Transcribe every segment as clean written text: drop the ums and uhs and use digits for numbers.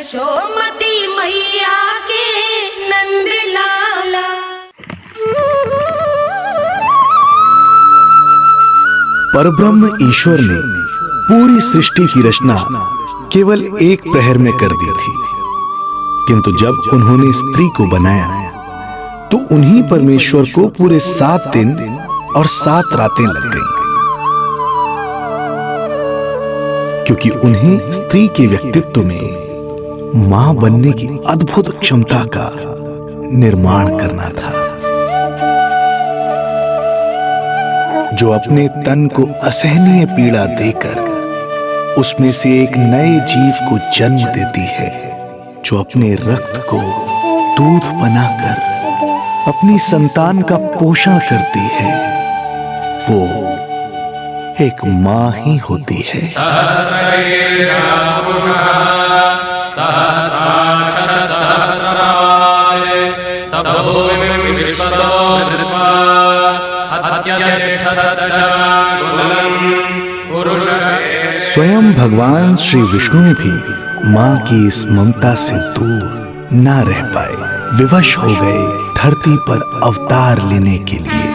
यशोमती मैया के नंद लाला। परब्रह्म ईश्वर ने पूरी सृष्टि की रचना केवल एक प्रहर में कर दी थी, किंतु जब उन्होंने स्त्री को बनाया तो उन्हीं परमेश्वर को पूरे 7 दिन और 7 रातें लग गईं, क्योंकि उन्हें स्त्री के व्यक्तित्व में मां बनने की अद्भुत क्षमता का निर्माण करना था, जो अपने तन को असहनीय पीड़ा देकर उसमें से एक नए जीव को जन्म देती है, जो अपने रक्त को दूध बनाकर अपनी संतान का पोषण करती है। वो एक मां ही होती है। स्वयं भगवान श्री विष्णु भी मां की इस ममता से दूर ना रह पाए, विवश हो गए धरती पर अवतार लेने के लिए।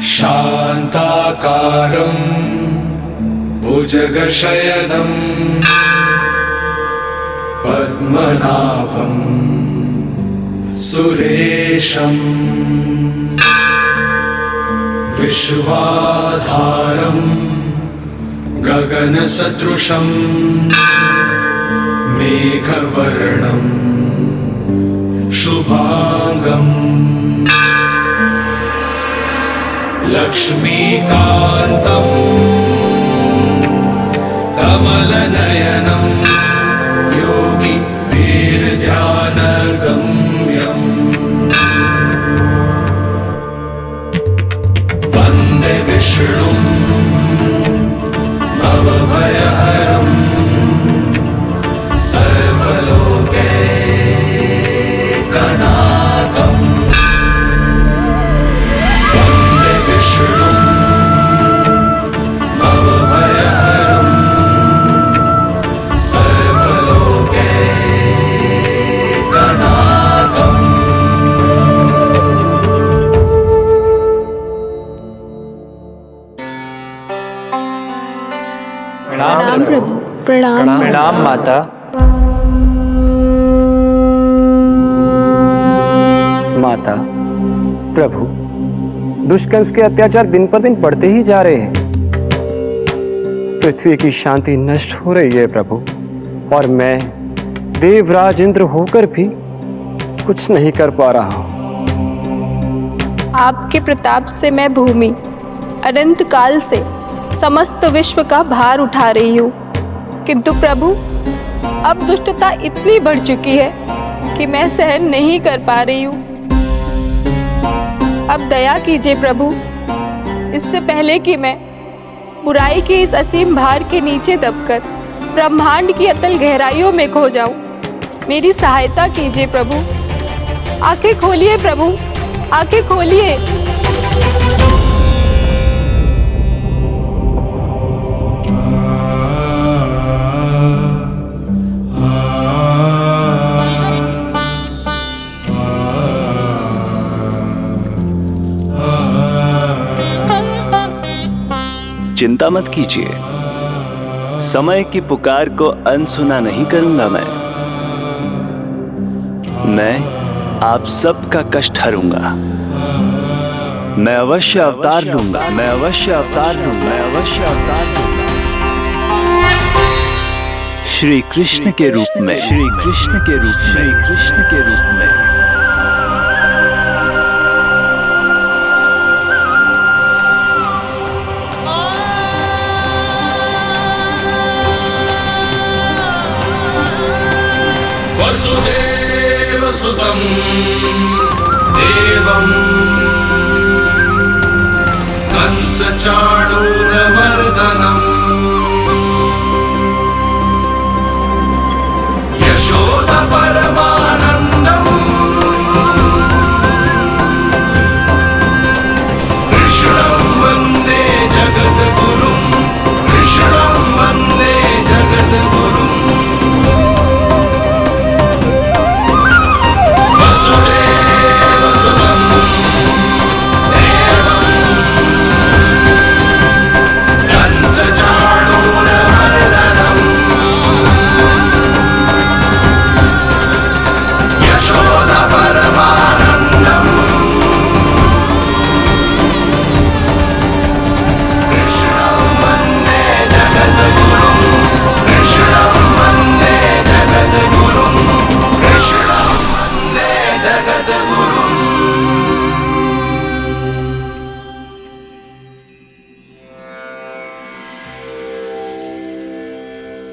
शांताकारं भुजगशयनं पद्मनाभं सुरेशं विश्वाधारं गगनसदृशं मेघवर्णं शुभांगं लक्ष्मीकान्तं कमलनयनं योगी वीरध्यानगम्यं वन्दे विष्णुं भवभयहरं सर्वलोकैकनाथं वन्दे विष्णुं भवभयहरं सर्वलोकैकनाथम्। प्रणाम प्रभु। प्रणाम प्रणाम माता। माता, प्रभु, दुष्कंस के अत्याचार दिन पर दिन बढ़ते ही जा रहे हैं। पृथ्वी की शांति नष्ट हो रही है प्रभु, और मैं देवराज इंद्र होकर भी कुछ नहीं कर पा रहा हूं। आपके प्रताप से मैं भूमि अनंत काल से समस्त विश्व का भार उठा रही हूँ, किंतु प्रभु अब दुष्टता इतनी बढ़ चुकी है कि मैं सहन नहीं कर पा रही हूँ। अब दया कीजिए प्रभु, इससे पहले कि मैं बुराई के इस असीम भार के नीचे दबकर ब्रह्मांड की अतल गहराइयों में खो जाऊं। मेरी सहायता कीजिए प्रभु। आंखें खोलिए प्रभु, आंखें खोलिए। चिंता मत कीजिए, समय की पुकार को अनसुना नहीं करूंगा। मैं आप सबका कष्ट हरूंगा। मैं अवश्य अवतार लूंगा, मैं अवश्य अवतार लूंगा, मैं अवश्य अवतार लूंगा। श्री कृष्ण के रूप में, श्री कृष्ण के रूप में, श्री कृष्ण के रूप में। वसुदेवसुतं देवं कंसचाणूरमर्दनम् यशोदपरमानन्दम् कृष्णं वन्दे जगद्गुरुम्।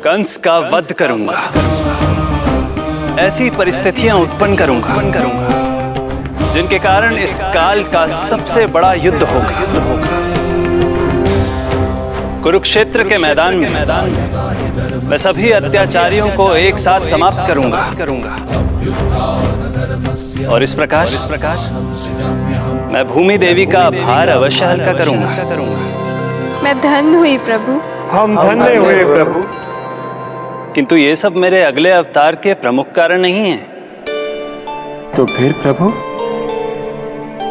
कंस का वध करूंगा, ऐसी परिस्थितियां उत्पन्न करूंगा जिनके कारण इस काल का सबसे बड़ा युद्ध होगा। कुरुक्षेत्र के मैदान में मैं सभी अत्याचारियों को एक साथ समाप्त करूंगा और इस प्रकार मैं भूमि देवी का भार अवश्य हल्का करूंगा। मैं धन्य हुई प्रभु। हम धन्य हुए प्रभु। किंतु ये सब मेरे अगले अवतार के प्रमुख कारण नहीं है। तो फिर प्रभु?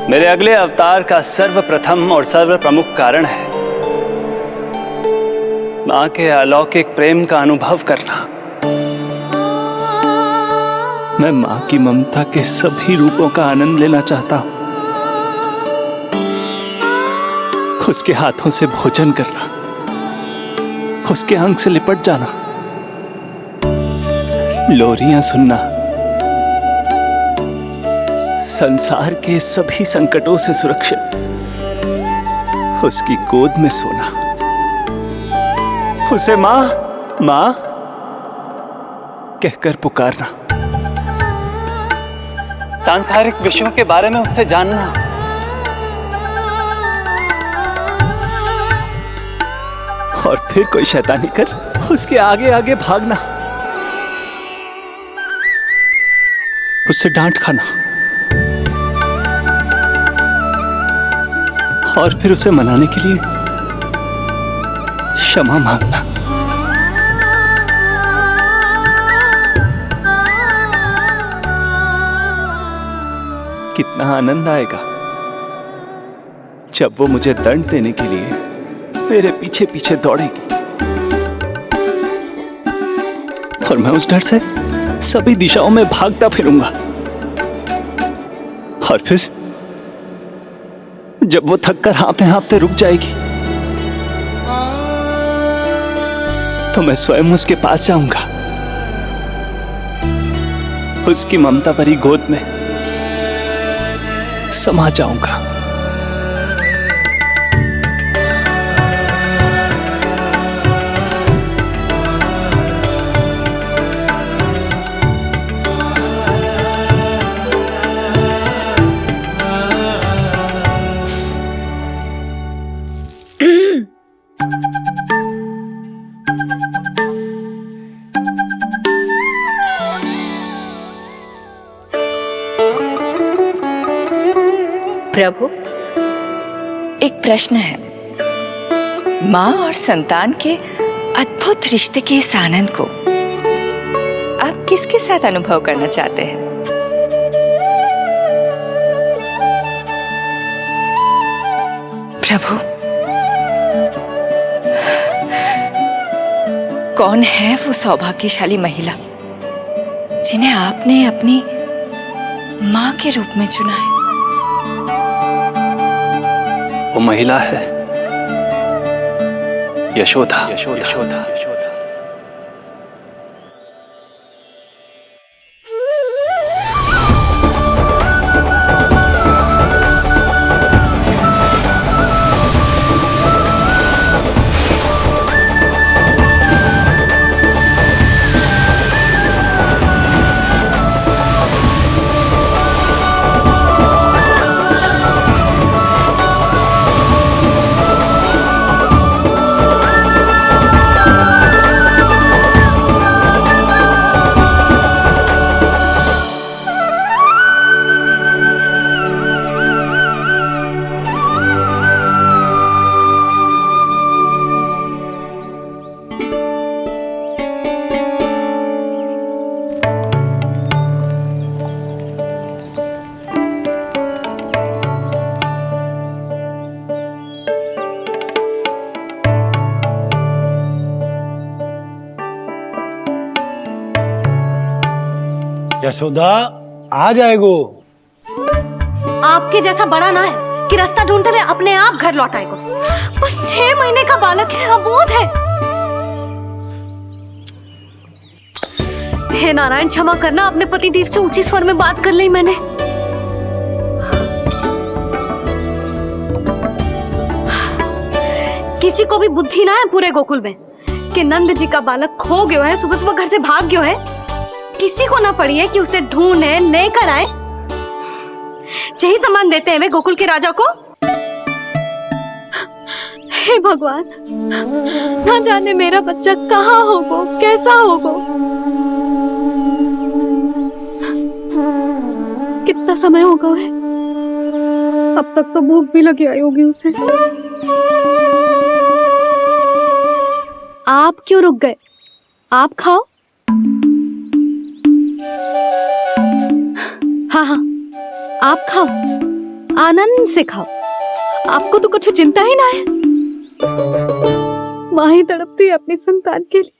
मेरे अगले अवतार का सर्वप्रथम और सर्व प्रमुख कारण है मां के अलौकिक प्रेम का अनुभव करना। मैं मां की ममता के सभी रूपों का आनंद लेना चाहता हूं। उसके हाथों से भोजन करना, उसके अंग से लिपट जाना, लोरियां सुनना, संसार के सभी संकटों से सुरक्षित उसकी गोद में सोना, उसे मां मां कहकर पुकारना, सांसारिक विषयों के बारे में उससे जानना, और फिर कोई शैतानी कर उसके आगे आगे भागना, उससे डांट खाना और फिर उसे मनाने के लिए क्षमा मांगना। कितना आनंद आएगा जब वो मुझे दंड देने के लिए मेरे पीछे पीछे दौड़ेगी और मैं उस डर से सभी दिशाओं में भागता फिरूंगा। और फिर जब वो थककर हाँफते हाँफते रुक जाएगी तो मैं स्वयं उसके पास जाऊंगा, उसकी ममता भरी गोद में समा जाऊंगा। प्रभु, एक प्रश्न है। माँ और संतान के अद्भुत रिश्ते के इस आनंद को आप किसके साथ अनुभव करना चाहते हैं? प्रभु, कौन है वो सौभाग्यशाली महिला जिन्हें आपने अपनी माँ के रूप में चुना है? वो महिला है यशोदा। यशोदा। यशोदा आ जाएगो। आपके जैसा बड़ा ना है कि रास्ता ढूंढते हुए अपने आप घर लौट आएगो। बस 6 महीने का बालक है, अबोध है। हे नारायण, क्षमा करना, अपने पति देव से ऊंची स्वर में बात कर ली मैंने। किसी को भी बुद्धि ना है पूरे गोकुल में कि नंद जी का बालक खो गयो है, सुबह सुबह घर से भाग गयो है। किसी को ना पड़ी है कि उसे ढूंढे लेकर आए। यही सामान देते हैं वे गोकुल के राजा को। हे भगवान, ना जाने मेरा बच्चा कहाँ होगो, कैसा होगो। कितना समय होगा है? अब तक तो भूख भी लगी आई होगी उसे। आप क्यों रुक गए? आप खाओ। हाँ हाँ, आप खाओ, आनंद से खाओ। आपको तो कुछ चिंता ही ना है। माँ ही तड़पती है अपनी संतान के लिए।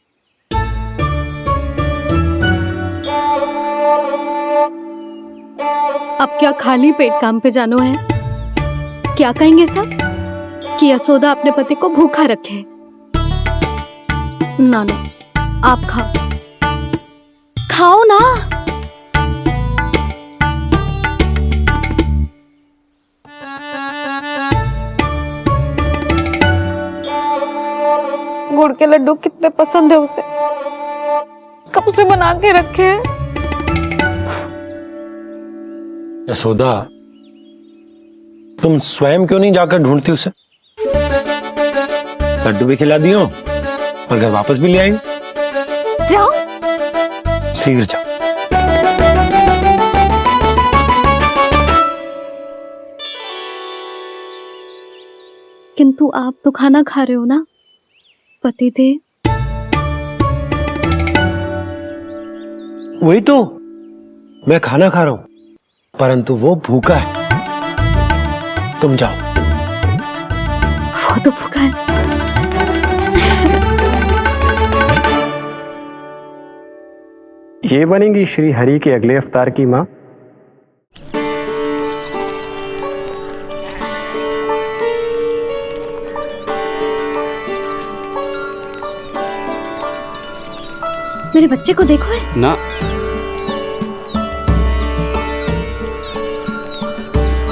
अब क्या खाली पेट काम पे जानो है? क्या कहेंगे सब कि यशोदा अपने पति को भूखा रखे? ना ना, आप खाओ, खाओ ना। गुड़ के लड्डू कितने पसंद है उसे, कब से बना के रखे हैं। यशोदा, तुम स्वयं क्यों नहीं जाकर ढूंढती उसे? लड्डू भी खिला दियो और घर वापस भी ले आएंगे। जाओ, शीघ्र जाओ। किंतु आप तो खाना खा रहे हो ना पतिदेव? वही तो, मैं खाना खा रहा हूं, परंतु वो भूखा है। तुम जाओ। वो तो भूखा है। ये बनेगी श्री हरि के अगले अवतार की माँ। मेरे बच्चे को देखो है ना।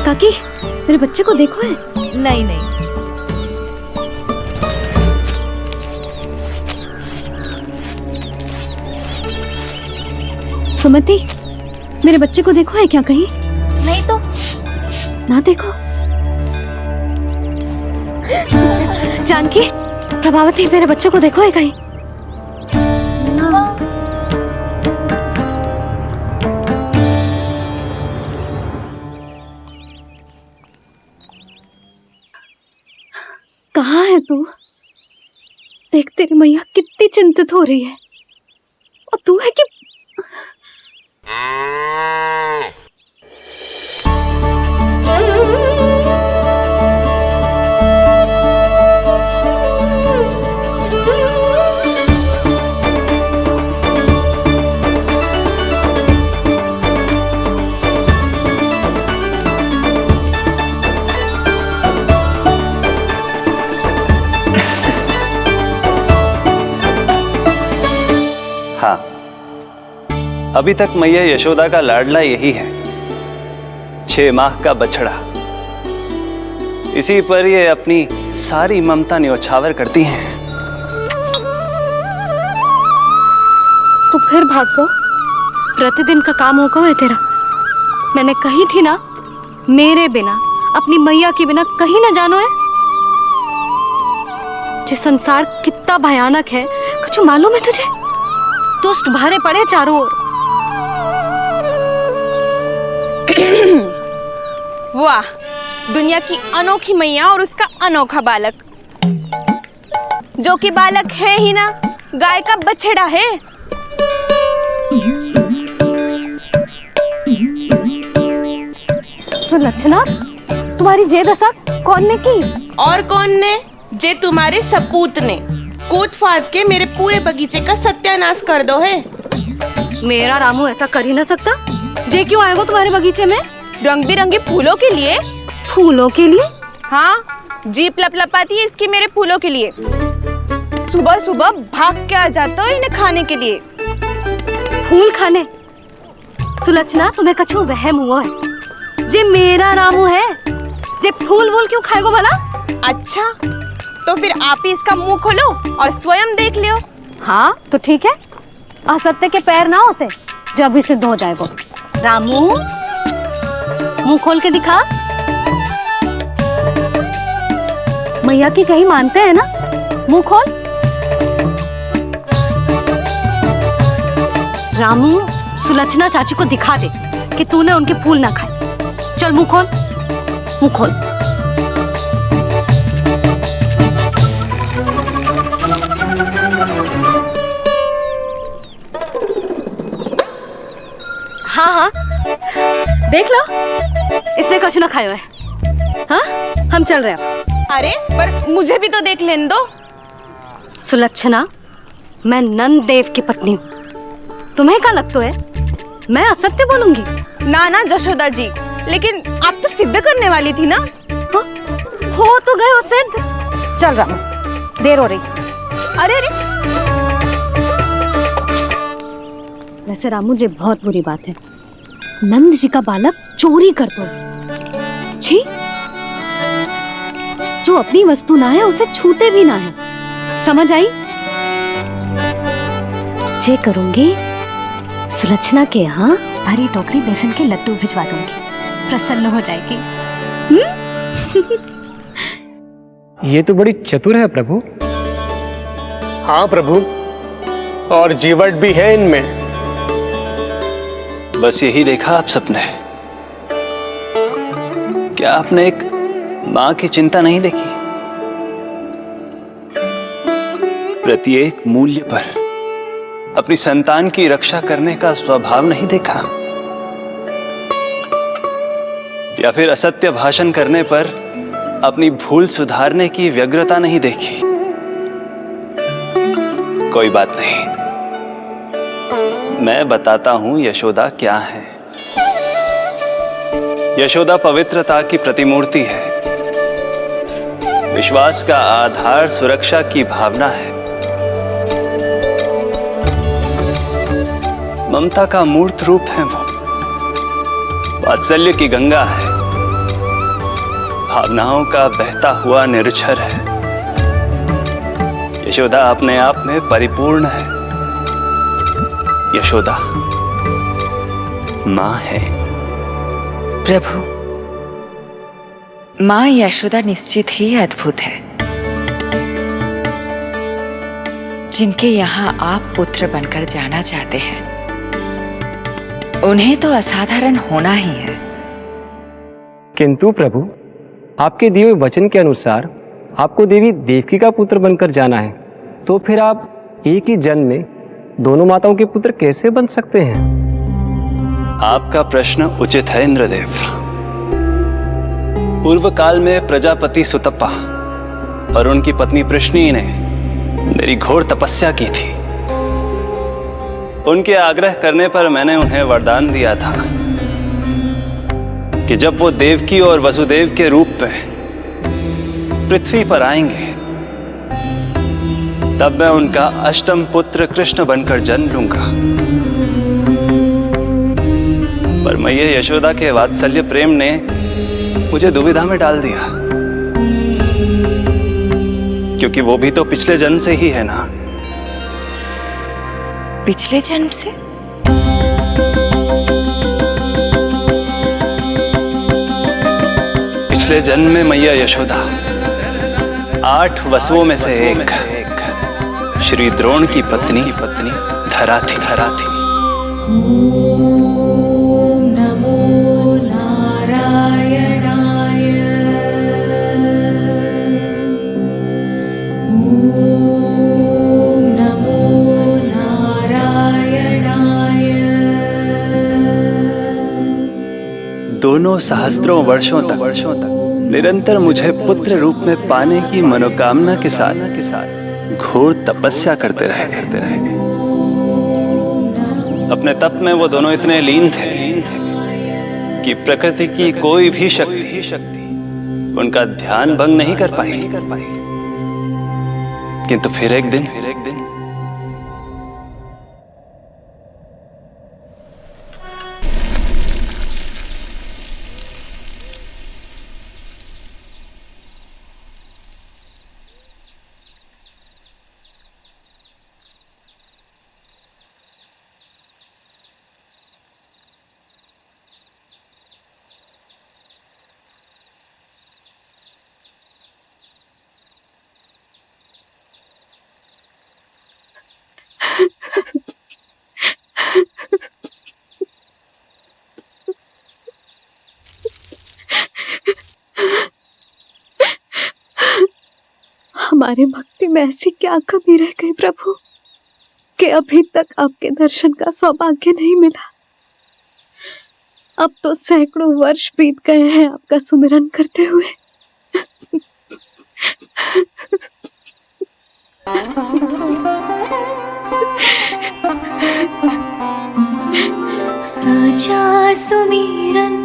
काकी, मेरे बच्चे को देखो है। नहीं नहीं, सुमति, मेरे बच्चे को देखो है क्या कहीं? नहीं तो। ना देखो। जानकी, प्रभावती, मेरे बच्चे को देखो है कहीं? कहाँ है तू? देख, तेरी मैया कितनी चिंतित हो रही है, और तू है कि हाँ, अभी तक मैया यशोदा का लाडला यही है, 6 माह का बछड़ा। इसी पर ये अपनी सारी ममता न्योछावर करती हैं। तू फिर भाग गो। प्रतिदिन का काम होगा है तेरा। मैंने कही थी ना, मेरे बिना, अपनी मैया के बिना कहीं ना जानो है। ये संसार कितना भयानक है, कुछ मालूम है तुझे? दुष्ट भरे पड़े चारों ओर। वाह, दुनिया की अनोखी मैया और उसका अनोखा बालक, जो कि बालक है ही ना, गाय का बछड़ा है। सुलक्षणा, तुम्हारी ये दशा कौन ने की? और कौन ने? जे तुम्हारे सपूत ने कूद फाड़ के मेरे पूरे बगीचे का सत्यानाश कर दो है। मेरा रामू ऐसा कर ही ना सकता। जे क्यों आएगा तुम्हारे बगीचे में? रंग बिरंगे फूलों के लिए। फूलों के लिए? हाँ, जीप लपलपाती है इसकी मेरे फूलों के लिए। सुबह सुबह भाग के आ जाता है इन्हें खाने के लिए। फूल खाने? सुलक्षणा, तुम्हें कछु वहम हुआ है। जे मेरा रामू है, जे फूल वूल क्यों खाएगो भला? अच्छा, तो फिर आप ही इसका मुंह खोलो और स्वयं देख लियो। हाँ तो ठीक है, असत्य के पैर ना होते जो अभी सिद्ध हो जाए वो। रामू मुंह खोल के दिखा। मैया की कहीं मानते हैं ना, मुंह खोल। रामू सुलक्षणा चाची को दिखा दे कि तूने उनके फूल ना खाए। चल मुंह खोल, मुंह खोल। हाँ हाँ देख लो, इसने कुछ ना खाया है। हाँ हम चल रहे हैं। अरे पर मुझे भी तो देख लेने दो। सुलक्षणा, मैं नंद देव की पत्नी हूँ, तुम्हें क्या लगता है मैं असत्य बोलूंगी? ना ना जशोदा जी, लेकिन आप तो सिद्ध करने वाली थी ना। हाँ? हो तो गए हो सिद्ध। चल रामू, देर हो रही। अरे अरे वैसे रामू जी बहुत बुरी बात है, नंद जी का बालक चोरी कर दो। छी, जो अपनी वस्तु ना है उसे छूते भी ना है, समझ आई? जे करूंगी सुलक्षणा के यहाँ भरी टोकरी बेसन के लड्डू भिजवा दूंगी, प्रसन्न हो जाएगी। ये तो बड़ी चतुर है प्रभु। हाँ प्रभु, और जीवट भी है इनमें। बस यही देखा आप सबने? क्या आपने एक मां की चिंता नहीं देखी? प्रत्येक मूल्य पर अपनी संतान की रक्षा करने का स्वभाव नहीं देखा? या फिर असत्य भाषण करने पर अपनी भूल सुधारने की व्यग्रता नहीं देखी? कोई बात नहीं, मैं बताता हूं यशोदा क्या है। यशोदा पवित्रता की प्रतिमूर्ति है, विश्वास का आधार सुरक्षा की भावना है, ममता का मूर्त रूप है वो, वात्सल्य की गंगा है, भावनाओं का बहता हुआ निर्झर है। यशोदा अपने आप में परिपूर्ण है। यशोदा मां है। प्रभु, मां यशोदा निश्चित ही अद्भुत है, जिनके यहाँ आप पुत्र बनकर जाना चाहते हैं, उन्हें तो असाधारण होना ही है। किंतु प्रभु, आपके दिए हुए वचन के अनुसार आपको देवी देवकी का पुत्र बनकर जाना है, तो फिर आप एक ही जन्म में दोनों माताओं के पुत्र कैसे बन सकते हैं? आपका प्रश्न उचित है इंद्रदेव। पूर्व काल में प्रजापति सुतप्पा और उनकी पत्नी प्रश्नी ने मेरी घोर तपस्या की थी। उनके आग्रह करने पर मैंने उन्हें वरदान दिया था कि जब वो देवकी और वसुदेव के रूप में पृथ्वी पर आएंगे, तब मैं उनका अष्टम पुत्र कृष्ण बनकर जन्म लूंगा। पर मैया यशोदा के वात्सल्य प्रेम ने मुझे दुविधा में डाल दिया, क्योंकि वो भी तो पिछले जन्म से ही है ना। पिछले जन्म से? पिछले जन्म में मैया यशोदा 8 वसुओं में से एक श्री द्रोण की पत्नी धरा थी। नमो नारायणाय। नमो नारायणाय। दोनों सहस्त्रों वर्षों तक निरंतर मुझे पुत्र रूप में पाने की मनोकामना के साथ घोर तपस्या करते रहे। अपने तप में वो दोनों इतने लीन थे कि प्रकृति की कोई भी शक्ति उनका ध्यान भंग नहीं कर पाई। किंतु फिर एक दिन हमारे भक्ति में ऐसी क्या कमी रह गई प्रभु कि अभी तक आपके दर्शन का सौभाग्य नहीं मिला। अब तो सैकड़ों वर्ष बीत गए हैं आपका सुमिरन करते हुए। साचा सुमिरन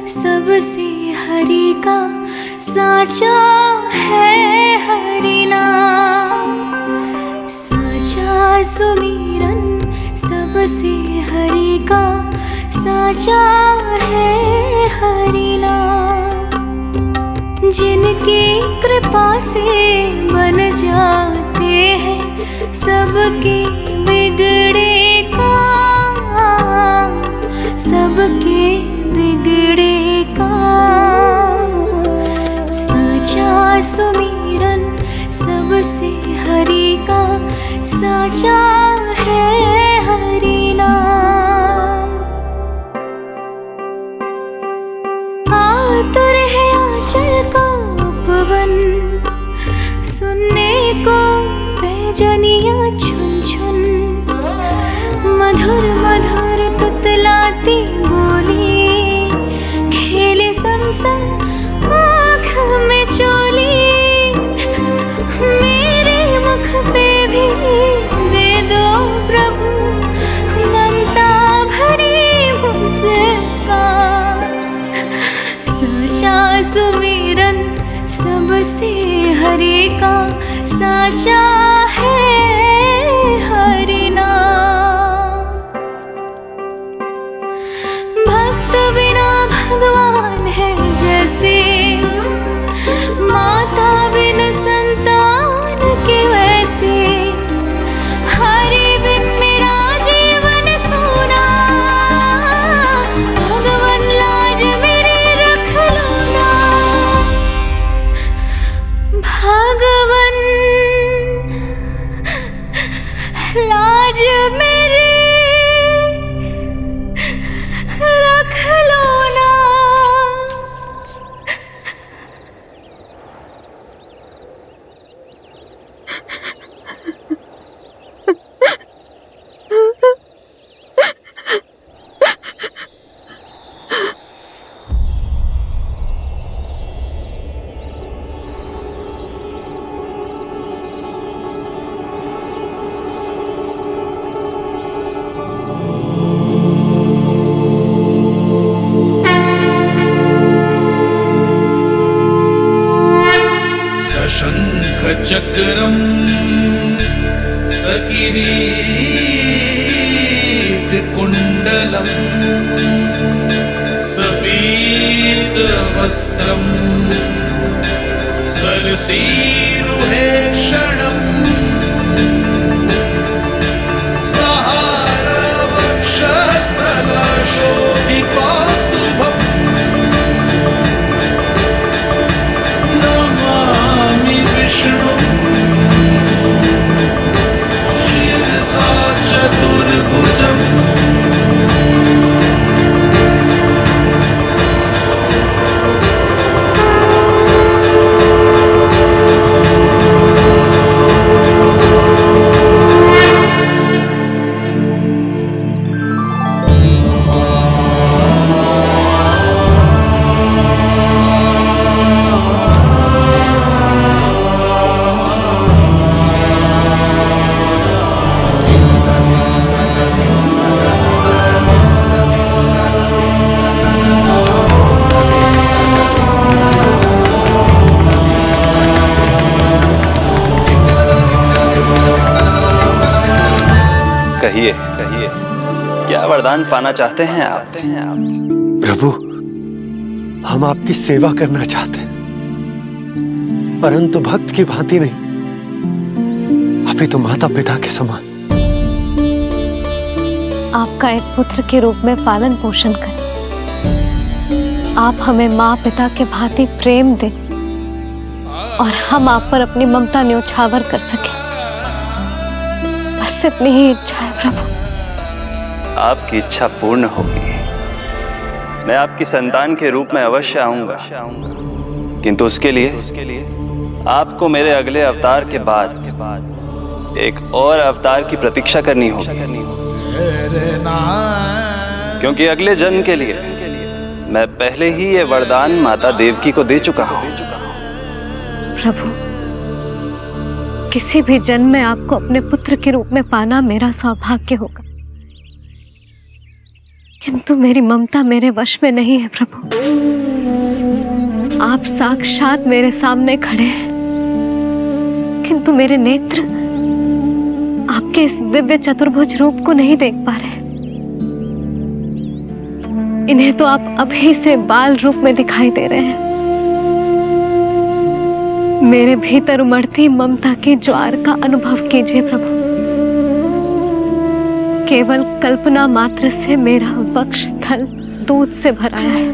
सबसे हरि का, साचा है हरि नाम। साचा सुमिरन सबसे हरि का, साचा है हरि नाम। जिनकी कृपा से बन जाते हैं सबके बिगड़े काम, सबके बिगड़े काम। साचा सुमिरन सबसे हरि का, साचा है हरि नाम। आतुर है आंचल का उपवन, सुनने को पैजनिया छुन छुन। मधुर मधुर तुतलाती बोली, खेले संग संग आँख में चोली। मेरे मुख पे भी दे दो प्रभु ममता भरी मुस्कान। साचा सुमिरन सबसे हरि का, साचा है हरि नाम। भक्त बिना भगवान है जैसे, माता बिन संतान के वैसे। हरि बिन मेरा जीवन सूना, भगवान लाज मेरी रख लो ना। भगवान लाज मेरी रख लो ना। चक्रम सकिरीट कुंडलम सपीत वस्त्रम सरसीरुहे क्षणम सहार वक्षस्थल शोभिकास्तुभम नमामि विष्णु शिरसा चतुर्भुजम्। कहिए कहिए, क्या वरदान पाना चाहते हैं आप? प्रभु, हम आपकी सेवा करना चाहते हैं, परंतु भक्त की भांति नहीं, अभी तो माता पिता के समान। आपका एक पुत्र के रूप में पालन पोषण करें। आप हमें माँ पिता के भांति प्रेम दें और हम आप पर अपनी ममता न्योछावर कर सकें। बस बस इतनी ही इच्छा है प्रभु। आपकी इच्छा पूर्ण होगी। मैं आपकी संतान के रूप में अवश्य आऊंगा, किंतु उसके लिए आपको मेरे अगले अवतार के बाद एक और अवतार की प्रतीक्षा करनी होगी, क्योंकि अगले जन्म के लिए मैं पहले ही ये वरदान माता देवकी को दे चुका हूं। प्रभु, किसी भी जन्म में आपको अपने पुत्र के रूप में पाना मेरा सौभाग्य होगा, किंतु मेरी ममता मेरे वश में नहीं है प्रभु। आप साक्षात मेरे सामने खड़े हैं, किंतु मेरे नेत्र आपके इस दिव्य चतुर्भुज रूप को नहीं देख पा रहे। इन्हें तो आप अभी से बाल रूप में दिखाई दे रहे हैं। मेरे भीतर उमड़ती ममता की ज्वार का अनुभव कीजिए प्रभु। केवल कल्पना मात्र से मेरा वक्षस्थल दूध से भराया है।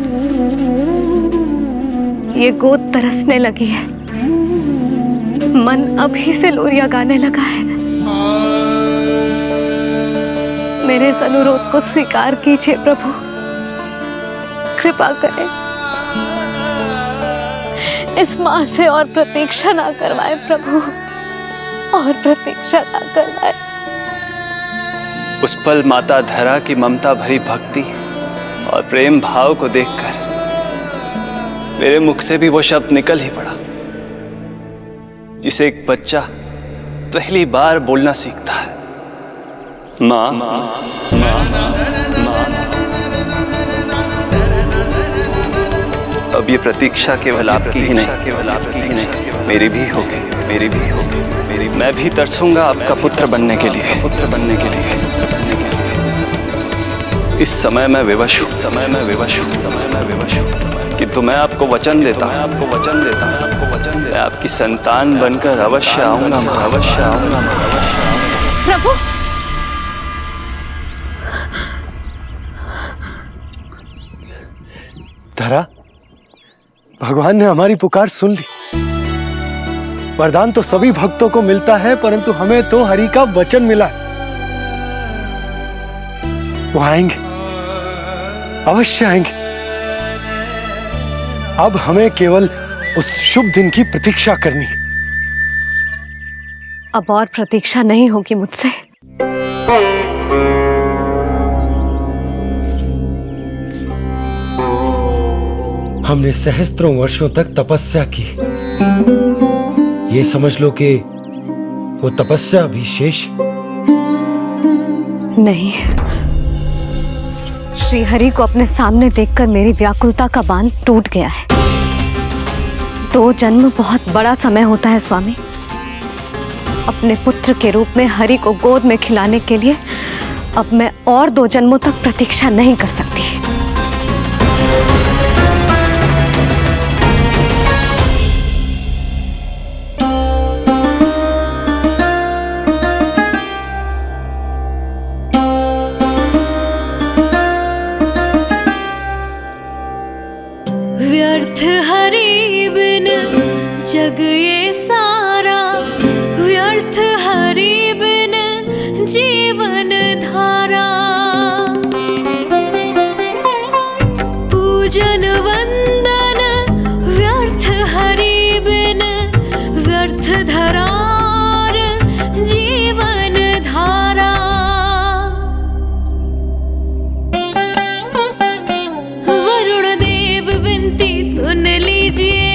ये गोद तरसने लगी है, मन अभी से लोरिया गाने लगा है। मेरे इस अनुरोध को स्वीकार कीजिए प्रभु, कृपा करें। इस मां से और प्रतीक्षा ना करवाए प्रभु, और प्रतीक्षा ना करवाए। उस पल माता धरा की ममता भरी भक्ति और प्रेम भाव को देखकर मेरे मुख से भी वो शब्द निकल ही पड़ा जिसे एक बच्चा पहली बार बोलना सीखता है, माँ। अब ये प्रतीक्षा केवल आपकी ही नहीं, मेरी भी होगी। मैं भी तरसूंगा आपका पुत्र बनने के लिए। इस समय मैं विवश हूँ, किंतु मैं आपको वचन देता हूँ, मैं आपकी संतान बनकर अवश्य आऊंगा। प्रभु, धरा, भगवान ने हमारी पुकार सुन ली। वरदान तो सभी भक्तों को मिलता है, परंतु हमें तो हरि का वचन मिला है। वो आएंगे, अवश्य आएंगे। अब हमें केवल उस शुभ दिन की प्रतीक्षा करनी है। अब और प्रतीक्षा नहीं होगी मुझसे। हमने सहस्त्रों वर्षों तक तपस्या की। ये समझ लो कि वो तपस्या अभी शेष नहीं। श्री हरि को अपने सामने देखकर मेरी व्याकुलता का बांध टूट गया है। 2 जन्म बहुत बड़ा समय होता है स्वामी। अपने पुत्र के रूप में हरि को गोद में खिलाने के लिए अब मैं और 2 जन्मों तक प्रतीक्षा नहीं कर सकती। व्यर्थ हरि बिन जग ये सारा, व्यर्थ हरि बिन जीवन धारा। पूजन वंदन व्यर्थ हरि बिन, व्यर्थ धरार जीवन धारा। वरुण देव विनती सुन लीजिए,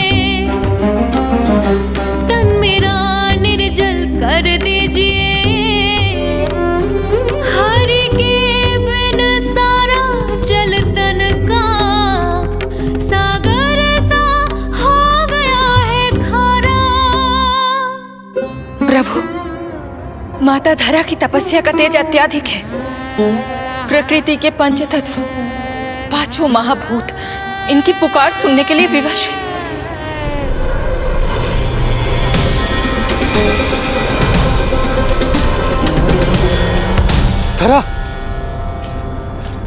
तन मेरा निर्जल कर दीजिए। हरि के बिन सारा जल तन का सागर सा हो गया है खारा। प्रभु, माता धरा की तपस्या का तेज अत्याधिक है। प्रकृति के 5 तत्व, 5 महाभूत इनकी पुकार सुनने के लिए विवश है। धरा,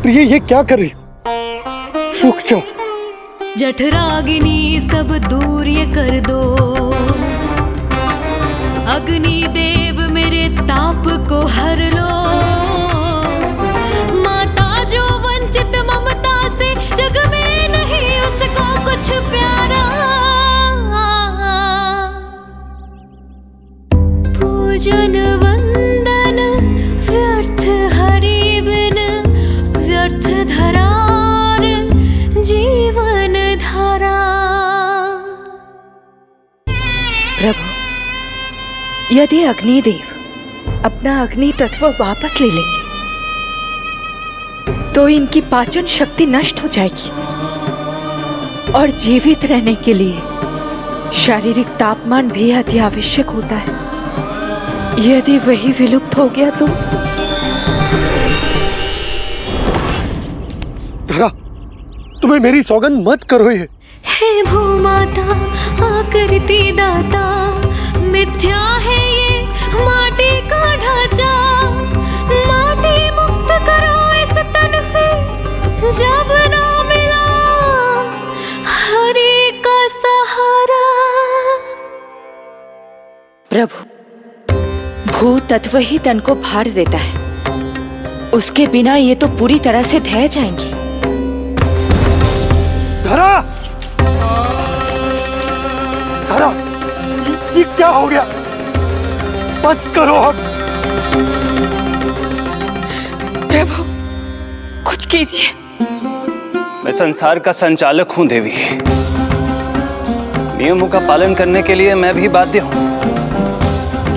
प्रिय, ये क्या कर रही हो? रुक जाओ। जठराग्नि सब दूर ये कर दो, अग्नि देव मेरे ताप को हर पूजन वंदन व्यर्थ हरि बिन व्यर्थ धरार जीवन धारा। प्रभु, यदि अग्निदेव अपना अग्नि तत्व वापस ले लेंगे तो इनकी पाचन शक्ति नष्ट हो जाएगी और जीवित रहने के लिए शारीरिक तापमान भी अति आवश्यक होता है। यदि वही विलुप्त हो गया तो धरा, तुम्हें मेरी सौगंध मत करो ये। हे भूमाता आकृति दाता, मिथ्या है ये माटी का ढांचा। माटी मुक्त करो इस तन से, जब ना मिला हरि का सहारा। प्रभु, भू तत्व ही तन को भार देता है, उसके बिना ये तो पूरी तरह से ढह जाएंगी। धरा, धरा, ये क्या हो गया? बस करो अब। प्रभु, कुछ कीजिए। मैं संसार का संचालक हूं देवी। नियमों का पालन करने के लिए मैं भी बाध्य हूं।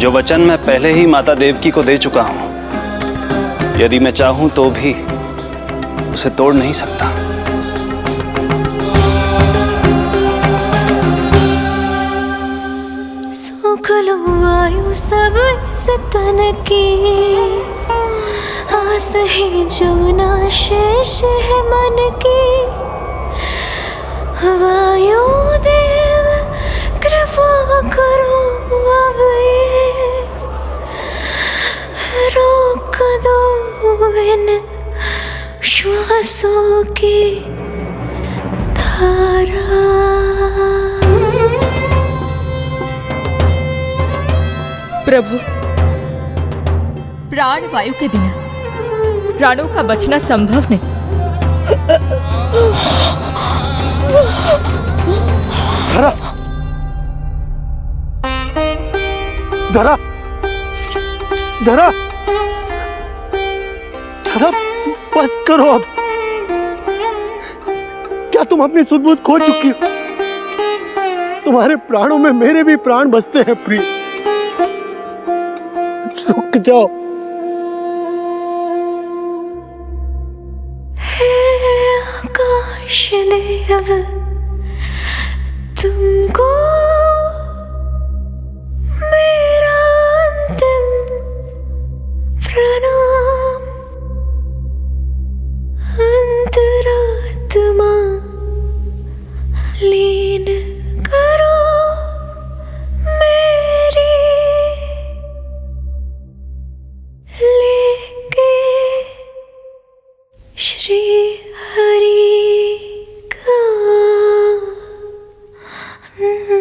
जो वचन मैं पहले ही माता देवकी को दे चुका हूं, यदि मैं चाहूं तो भी उसे तोड़ नहीं सकता। सुख लो आयु सब इस तन की, आस है जमुना शेष है मन की। वायु देव कृपा करो अब ये, रोक दो इन श्वासों की धारा। प्रभु, प्राण वायु के बिना प्राणों का बचना संभव नहीं। धरा, धरा, धरा, धरा, बस करो अब। क्या तुम अपनी सुध-बुध खो चुकी हो? तुम्हारे प्राणों में मेरे भी प्राण बसते हैं प्रिय। रुक जाओ। हे आकाश देव, तुमको मेरा अंतिम प्रणाम। अंतरात्मा लीन करो मेरी, लेके श्री हरि का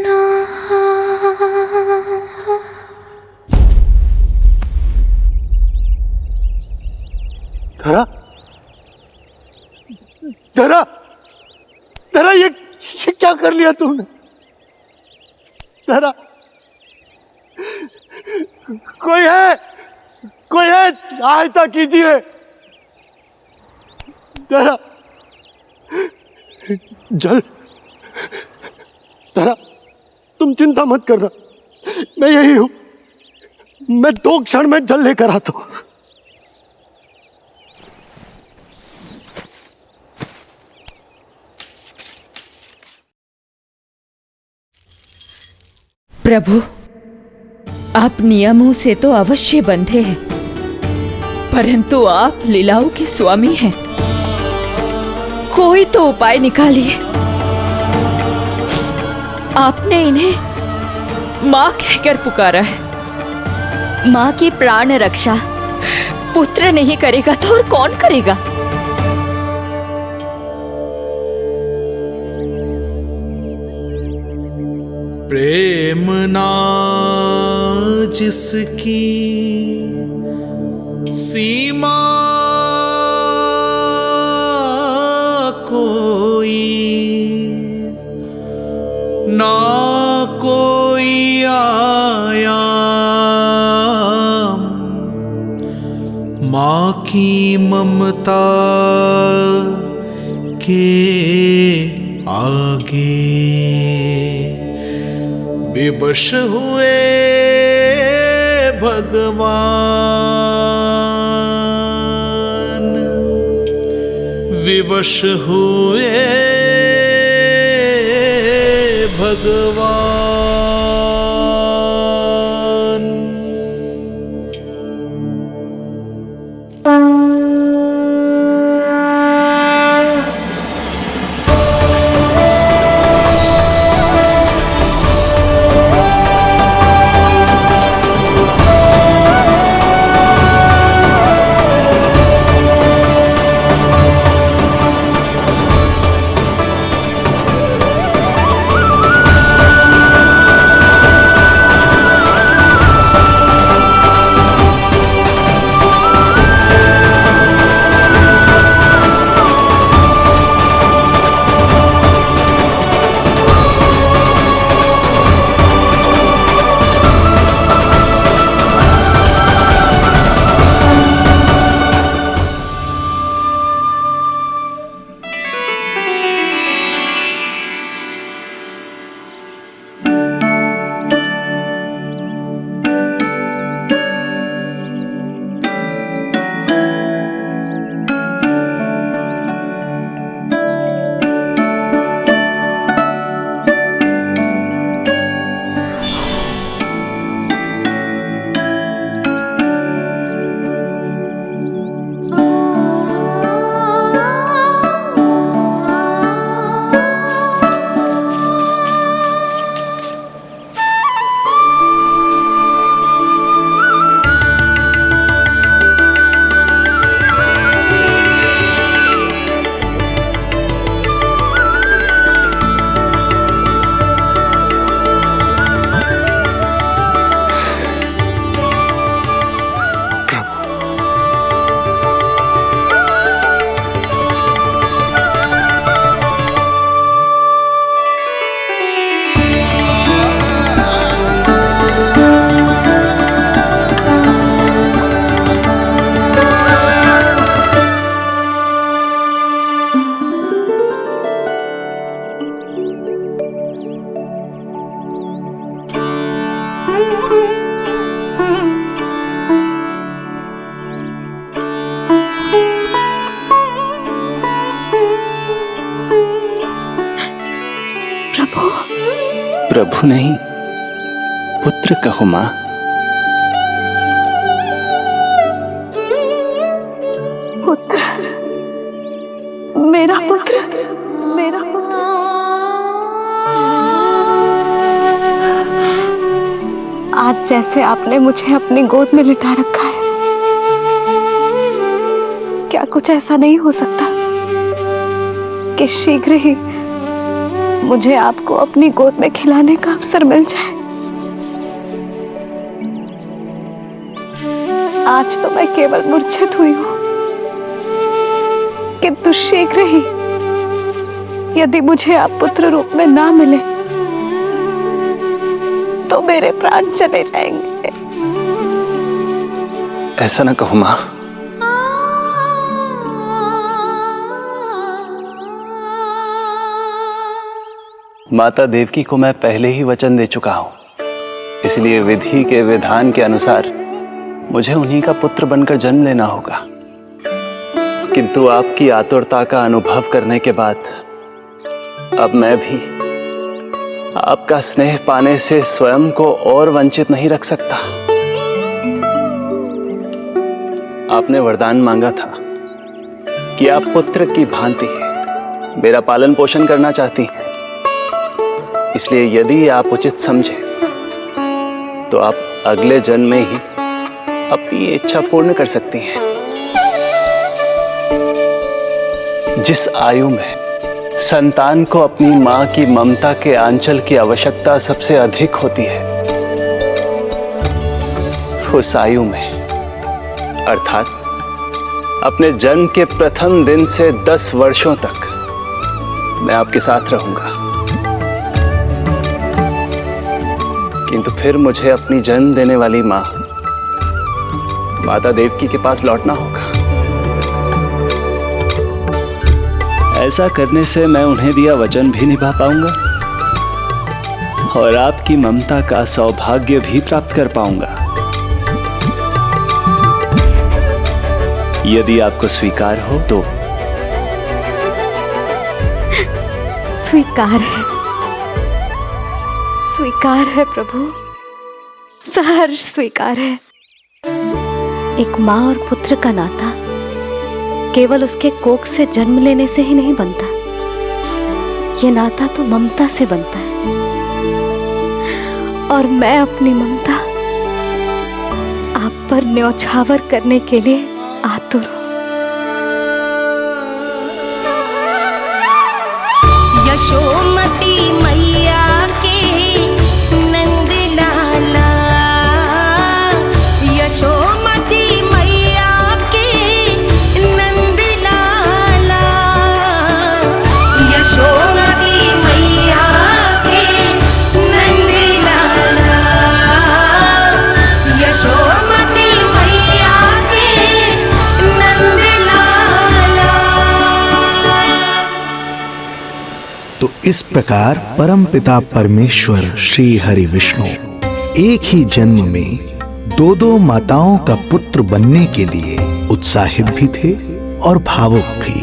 नाम। धरा, धरा, धरा, ये क्या कर लिया तुमने? धरा, कोई है, कोई है, सहायता कीजिए। धरा, जल। धरा, तुम चिंता मत करना, मैं यही हूं। मैं 2 क्षण में जल लेकर आता हूं। प्रभु, आप नियमों से तो अवश्य बंधे हैं, परंतु आप लीलाओं के स्वामी हैं। कोई तो उपाय निकालिए। आपने इन्हें मां कहकर पुकारा है। माँ की प्राण रक्षा पुत्र नहीं करेगा तो और कौन करेगा? प्रेम ना जिसकी सीमा कोई, ना कोई आया माँ की ममता के आगे विवश हुए भगवान, विवश हुए भगवान। प्रभु नहीं, पुत्र कहो मां। पुत्र, मेरा पुत्र, मेरा पुत्र। आज जैसे आपने मुझे अपनी गोद में लिटा रखा है, क्या कुछ ऐसा नहीं हो सकता कि शीघ्र ही मुझे आपको अपनी गोद में खिलाने का अवसर मिल जाए? आज तो मैं केवल मूर्छित हुई हूं, किंतु शीघ्र ही यदि मुझे आप पुत्र रूप में ना मिले तो मेरे प्राण चले जाएंगे। ऐसा ना कहो मां। माता देवकी को मैं पहले ही वचन दे चुका हूं, इसलिए विधि के विधान के अनुसार मुझे उन्हीं का पुत्र बनकर जन्म लेना होगा। किंतु आपकी आतुरता का अनुभव करने के बाद अब मैं भी आपका स्नेह पाने से स्वयं को और वंचित नहीं रख सकता। आपने वरदान मांगा था कि आप पुत्र की भांति मेरा पालन पोषण करना चाहती हैं, इसलिए यदि आप उचित समझे तो आप अगले जन्म में ही अपनी इच्छा पूर्ण कर सकती हैं। जिस आयु में संतान को अपनी मां की ममता के आंचल की आवश्यकता सबसे अधिक होती है, उस आयु में अर्थात अपने जन्म के प्रथम दिन से 10 वर्षों तक मैं आपके साथ रहूंगा। किंतु फिर मुझे अपनी जन्म देने वाली मां माता देवकी के पास लौटना होगा। ऐसा करने से मैं उन्हें दिया वचन भी निभा पाऊंगा और आपकी ममता का सौभाग्य भी प्राप्त कर पाऊंगा। यदि आपको स्वीकार हो तो। स्वीकार है प्रभु, सहर्ष स्वीकार है। एक माँ और पुत्र का नाता केवल उसके कोख से जन्म लेने से ही नहीं बनता, ये नाता तो ममता से बनता है, और मैं अपनी ममता आप पर न्यौछावर करने के लिए आतुर हूं। यशोमती मैया के नंद लाला, यशोमती मैया के नंद लाला, यशोमती मैया के नंद लाला, यशोमती मैया के नंद लाला। तो इस प्रकार परमपिता परमेश्वर श्री हरि विष्णु एक ही जन्म में दो दो माताओं का पुत्र बनने के लिए उत्साहित भी थे और भावुक भी।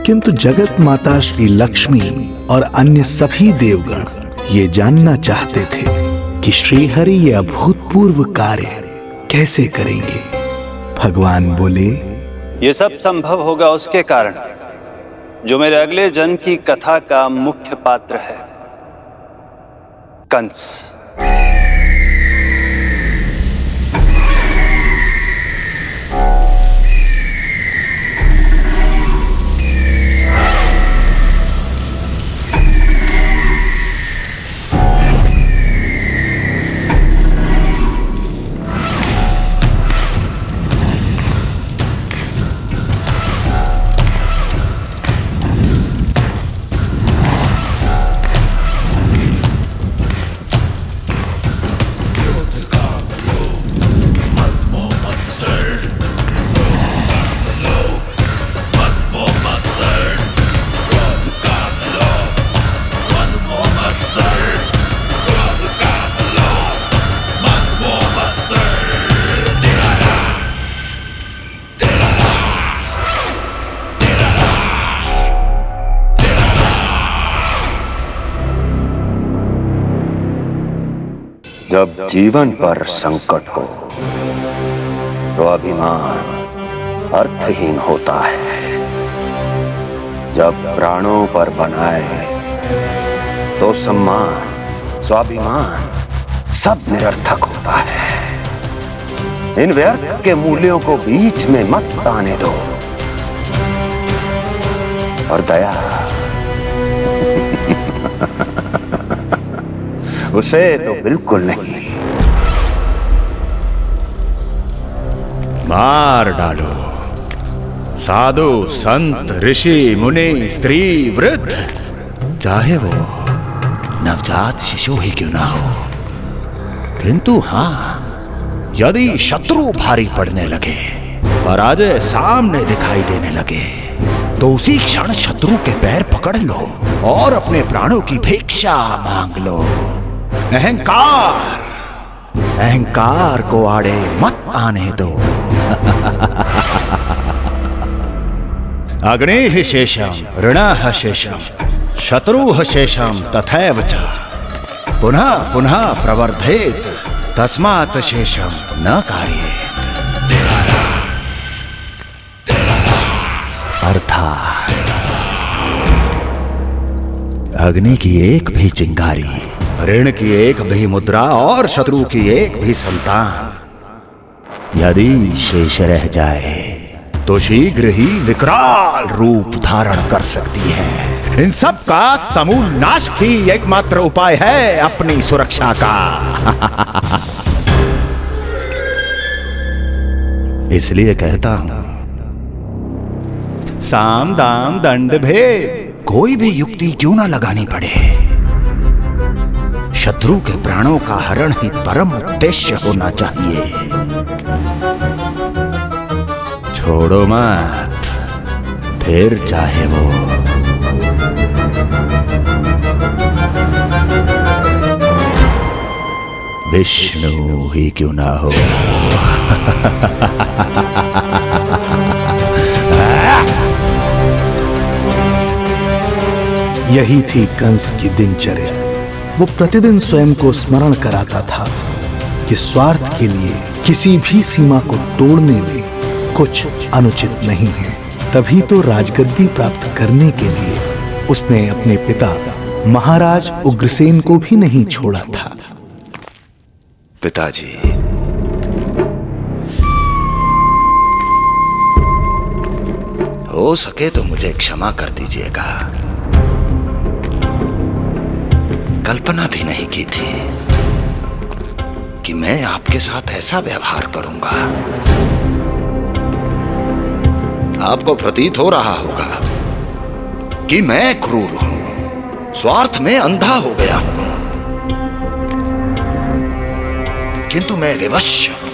किंतु जगत माता श्री लक्ष्मी और अन्य सभी देवगण ये जानना चाहते थे कि श्री हरि ये अभूतपूर्व कार्य कैसे करेंगे। भगवान बोले, ये सब संभव होगा उसके कारण जो मेरे अगले जन्म की कथा का मुख्य पात्र है, कंस। जब जीवन पर संकट हो तो अभिमान अर्थहीन होता है, जब प्राणों पर बनाए तो सम्मान स्वाभिमान सब निरर्थक होता है। इन व्यर्थ के मूल्यों को बीच में मत आने दो। और दया उसे तो बिल्कुल नहीं। मार डालो साधु संत ऋषि मुनि स्त्री वृद्ध, चाहे वो नवजात शिशु ही क्यों ना हो। किंतु हाँ, यदि शत्रु भारी पड़ने लगे, पराजय सामने दिखाई देने लगे, तो उसी क्षण शत्रु के पैर पकड़ लो और अपने प्राणों की भिक्षा मांग लो। अहंकार को आड़े मत आने दो। अग्निः शेषम ऋणः शेषम शत्रुः शेषम तथैव च पुनः पुनः प्रवर्धेत तस्मात् शेषम न कार्येत। अर्थात अग्नि की एक भी चिंगारी, ऋण की एक भी मुद्रा और शत्रु की एक भी संतान यदि शेष रह जाए तो शीघ्र ही विकराल रूप धारण कर सकती है। इन सब का समूल नाश ही एकमात्र उपाय है अपनी सुरक्षा का। इसलिए कहता हूं, साम दाम दंड भेद कोई भी युक्ति क्यों ना लगानी पड़े, शत्रु के प्राणों का हरण ही परम उद्देश्य होना चाहिए। छोड़ो मत, फिर चाहे वो विष्णु ही क्यों ना हो। यही थी कंस की दिनचर्या। वो प्रतिदिन स्वयं को स्मरण कराता था कि स्वार्थ के लिए किसी भी सीमा को तोड़ने में कुछ अनुचित नहीं है। तभी तो राजगद्दी प्राप्त करने के लिए उसने अपने पिता महाराज उग्रसेन को भी नहीं छोड़ा था। पिताजी, हो सके तो मुझे क्षमा कर दीजिएगा। कल्पना भी नहीं की थी कि मैं आपके साथ ऐसा व्यवहार करूंगा। आपको प्रतीत हो रहा होगा कि मैं क्रूर हूं, स्वार्थ में अंधा हो गया हूं, किंतु मैं विवश हूं।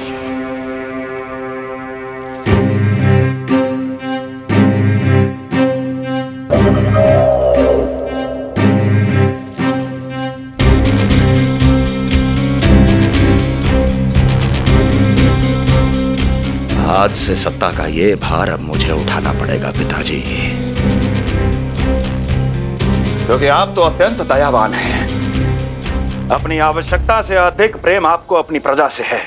आज से सत्ता का ये भार अब मुझे उठाना पड़ेगा पिताजी, क्योंकि आप तो अत्यंत दयावान हैं। अपनी आवश्यकता से अधिक प्रेम आपको अपनी प्रजा से है,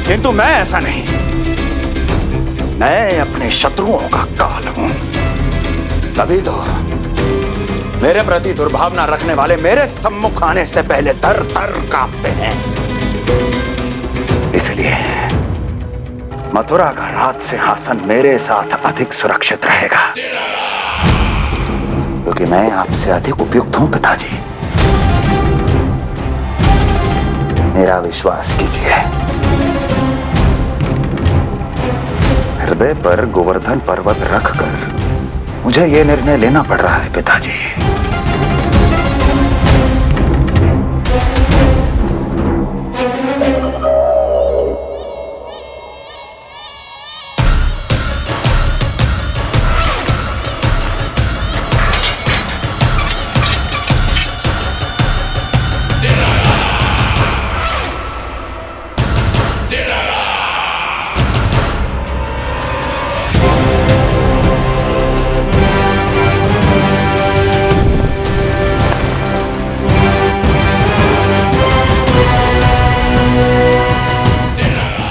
किंतु मैं ऐसा नहीं। मैं अपने शत्रुओं का काल हूं, तभी तो मेरे प्रति दुर्भावना रखने वाले मेरे सम्मुख आने से पहले थर थर कांपते हैं। इसलिए मथुरा का राज सिंहासन मेरे साथ अधिक सुरक्षित रहेगा, क्योंकि मैं आपसे अधिक उपयुक्त हूं पिताजी। मेरा विश्वास कीजिए। हृदय पर गोवर्धन पर्वत रखकर मुझे यह निर्णय लेना पड़ रहा है पिताजी।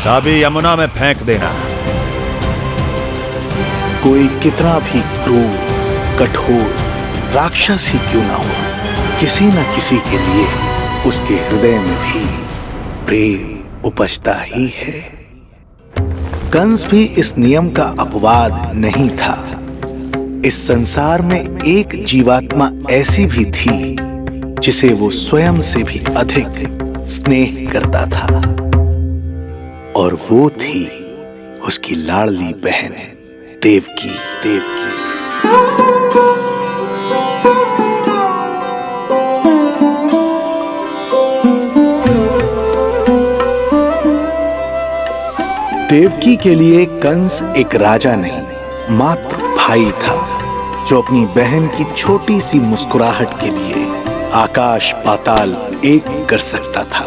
चाबी यमुना में फेंक देना। कोई कितना भी क्रूर, कठोर राक्षस ही क्यों ना हो, किसी न किसी के लिए उसके हृदय में भी प्रेम उपजता ही है। कंस भी इस नियम का अपवाद नहीं था। इस संसार में एक जीवात्मा ऐसी भी थी जिसे वो स्वयं से भी अधिक स्नेह करता था, और वो थी उसकी लाडली बहन देवकी। देवकी के लिए कंस एक राजा नहीं, मात्र भाई था, जो अपनी बहन की छोटी सी मुस्कुराहट के लिए आकाश पाताल एक कर सकता था।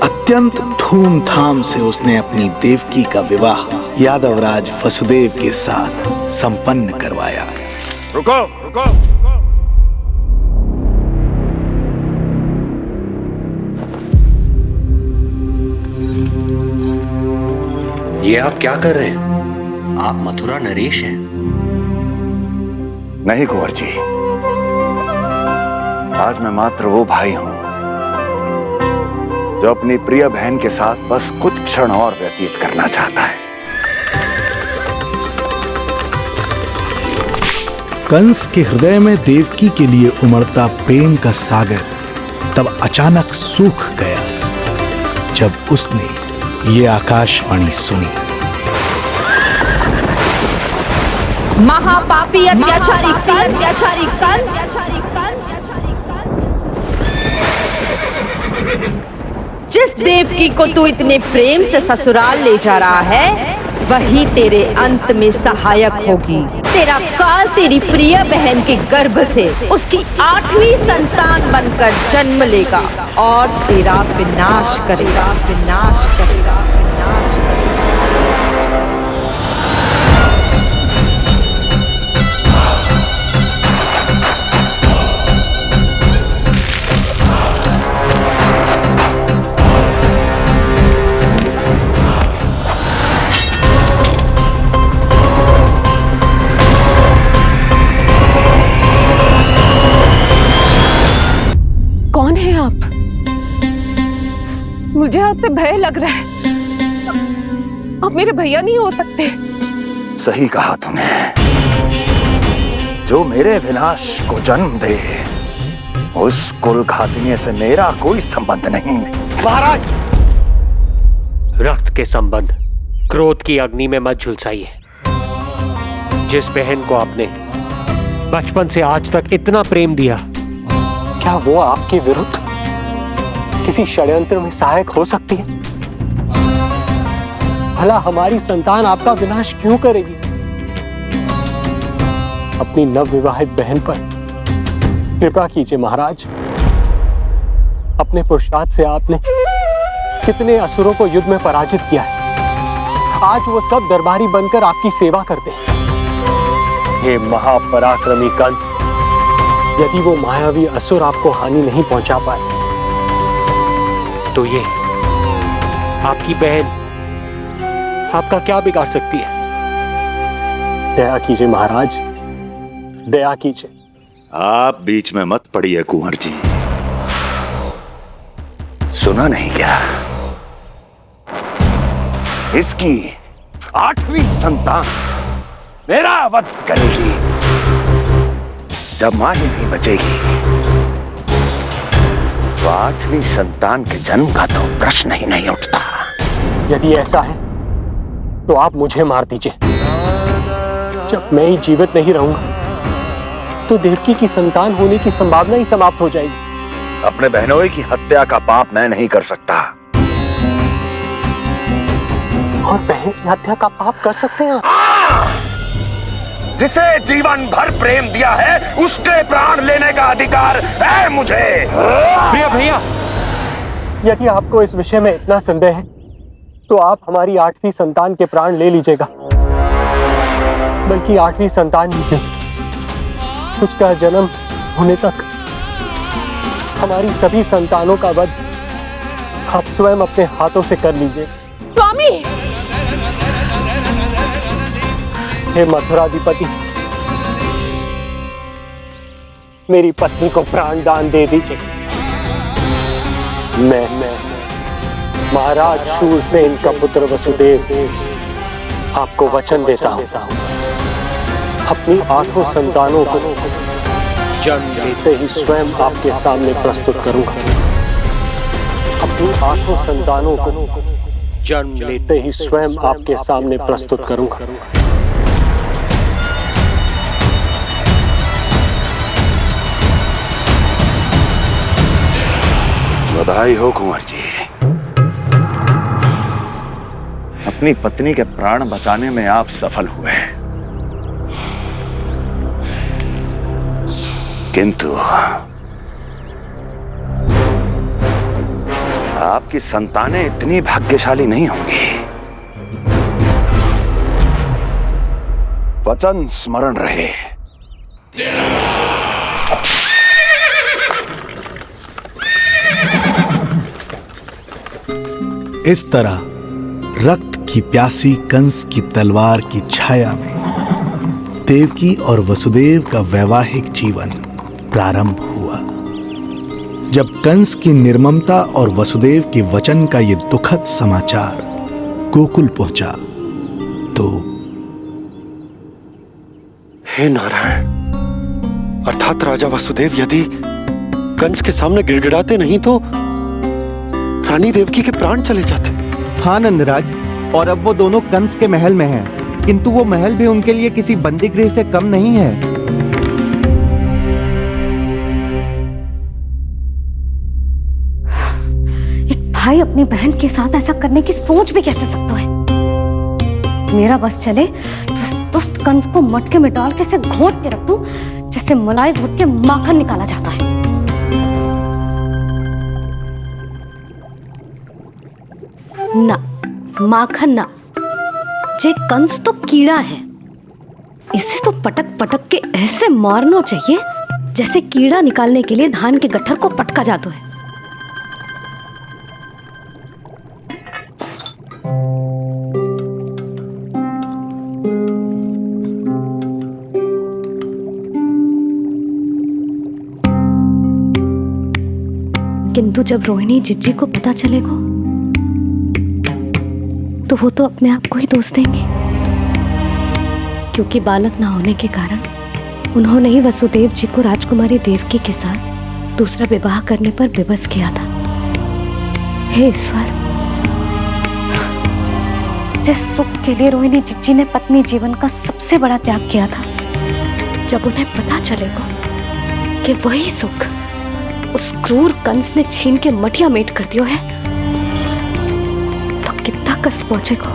अत्यंत धूमधाम से उसने अपनी देवकी का विवाह यादवराज वसुदेव के साथ संपन्न करवाया। रुको। ये आप क्या कर रहे हैं? आप मथुरा नरेश हैं? नहीं कुंवर जी, आज मैं मात्र वो भाई हूं जो अपनी प्रिय बहन के साथ बस कुछ क्षण और व्यतीत करना चाहता है। कंस के हृदय में देवकी के लिए उमड़ता प्रेम का सागर तब अचानक सूख गया जब उसने ये आकाशवाणी सुनी। महापापी अत्याचारी कंस जिस देवकी को तू इतने प्रेम से ससुराल ले जा रहा है, वही तेरे अंत में सहायक होगी। तेरा काल तेरी प्रिय बहन के गर्भ से उसकी 8वीं संतान बनकर जन्म लेगा और तेरा विनाश करेगा, विनाश करेगा, विनाश करेगा। कौन है आप? मुझे आपसे भय लग रहा है। आप मेरे भैया नहीं हो सकते। सही कहा तूने। जो मेरे विनाश को जन्म दे उस कुल घातिनी से मेरा कोई संबंध नहीं। महाराज, रक्त के संबंध क्रोध की अग्नि में मत झुलसाइए। जिस बहन को आपने बचपन से आज तक इतना प्रेम दिया, क्या वो आपके विरुद्ध किसी षड्यंत्र में सहायक हो सकती है? भला हमारी संतान आपका विनाश क्यों करेगी? अपनी नवविवाहित बहन पर कृपा कीजिए महाराज। अपने पुरुषार्थ से आपने कितने असुरों को युद्ध में पराजित किया है। आज वो सब दरबारी बनकर आपकी सेवा करते हैं। ये महापराक्रमी कंस, यदि वो मायावी असुर आपको हानि नहीं पहुंचा पाए तो ये आपकी बहन आपका क्या बिगाड़ सकती है? दया कीजिए महाराज, दया कीजिए। आप बीच में मत पड़िए कुंवर जी। सुना नहीं क्या? इसकी 8वीं संतान मेरा वध करेगी। जब मां ही नहीं बचेगी तो 8वीं संतान के जन्म का तो प्रश्न ही नहीं उठता। यदि ऐसा है तो आप मुझे मार दीजिए। जब मैं ही जीवित नहीं रहूंगा तो देवकी की संतान होने की संभावना ही समाप्त हो जाएगी। अपने बहनोई की हत्या का पाप मैं नहीं कर सकता। और बहन की हत्या का पाप कर सकते हैं? जिसे जीवन भर प्रेम दिया है उसके प्राण लेने का अधिकार है मुझे। प्रिय भैया, यदि आपको इस विषय में इतना संदेह है तो आप हमारी 8वीं संतान के प्राण ले लीजिएगा। बल्कि 8वीं संतान ही क्यों, उसका जन्म होने तक हमारी सभी संतानों का वध आप स्वयं अपने हाथों से कर लीजिए। स्वामी! हे मथुराधिपति, मेरी पत्नी को प्राण दान दे दीजिए। मैं महाराज शूरसेन का पुत्र वसुदेव आपको वचन देता हूं, अपनी 8 संतानों को जन्म लेते ही स्वयं आपके सामने प्रस्तुत करूंगा। अपनी 8 संतानों को जन्म लेते ही स्वयं आपके सामने प्रस्तुत करूंगा। बधाई हो कुंवर जी। अपनी पत्नी के प्राण बचाने में आप सफल हुए, किंतु आपकी संतानें इतनी भाग्यशाली नहीं होंगी। वचन स्मरण रहे। इस तरह रक्त की प्यासी कंस की तलवार की छाया में देवकी और वसुदेव का वैवाहिक जीवन प्रारंभ हुआ। जब कंस की निर्ममता और वसुदेव के वचन का यह दुखद समाचार गोकुल पहुंचा तो हे नारायण, अर्थात राजा वसुदेव यदि कंस के सामने गिड़गिड़ाते नहीं तो रानी देवकी के प्राण चले जाते। हाँ नंदराज, और अब वो दोनों कंस के महल में हैं, किंतु वो महल भी उनके लिए किसी बंदी गृह से कम नहीं है। एक भाई अपनी बहन के साथ ऐसा करने की सोच भी कैसे सकता है? मेरा बस चले तो उस दुष्ट कंस को मटके में डाल के इसे घोट के रख दूं, जैसे मलाई घोट के माखन निकाला जाता है। ना, माखन ना, जे कंस तो कीड़ा है, इसे तो पटक पटक के ऐसे मारना चाहिए जैसे कीड़ा निकालने के लिए धान के गट्ठर को पटका जाता है। किंतु जब रोहिणी जिज्जी को पता चलेगा तो वो तो अपने आप को ही दोष देंगे, क्योंकि बालक ना होने के कारण उन्होंने ही वसुदेव जी को राजकुमारी देवकी के साथ दूसरा विवाह करने पर विवश किया था। हे ईश्वर, जिस सुख के लिए रोहिणी जिज्जी ने पत्नी जीवन का सबसे बड़ा त्याग किया था, जब उन्हें पता चलेगा कि वही सुख उस क्रूर कंस ने छीन के मटिया मेट कर दिया है, तो कितना कष्ट पहुंचेगा।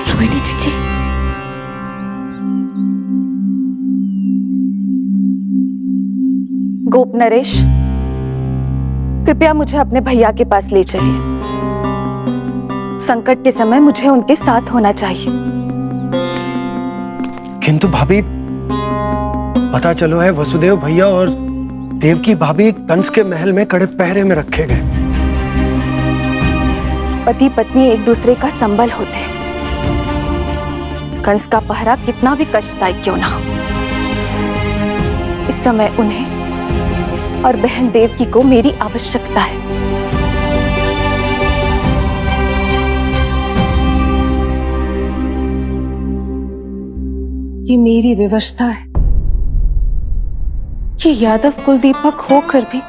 रोहिणी जीजी, गोप नरेश, कृपया मुझे अपने भैया के पास ले चलिए। संकट के समय मुझे उनके साथ होना चाहिए। किंतु भाभी, पता चलो है वसुदेव भैया और देवकी भाभी कंस के महल में कड़े पहरे में रखे गए। पति पत्नी एक दूसरे का संबल होते हैं। कंस का पहरा कितना भी कष्टदायक क्यों ना हो, इस समय उन्हें और बहन देवकी को मेरी आवश्यकता है। ये मेरी विवशता है कि यादव कुलदीपक होकर भी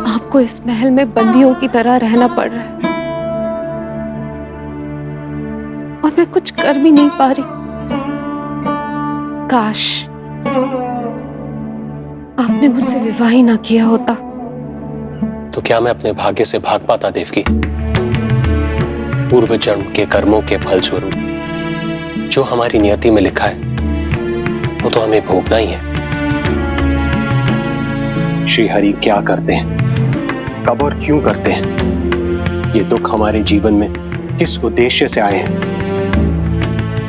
आपको इस महल में बंदियों की तरह रहना पड़ रहा है, और मैं कुछ कर भी नहीं पा रही। काश आपने मुझसे विवाह ही ना किया होता। तो क्या मैं अपने भाग्य से भाग पाता देवकी? पूर्व जन्म के कर्मों के फल स्वरूप जो हमारी नियति में लिखा है वो तो हमें भोगना ही है। श्री हरि क्या करते हैं, कब और क्यों करते हैं, ये दुख हमारे जीवन में किस उद्देश्य से आए हैं,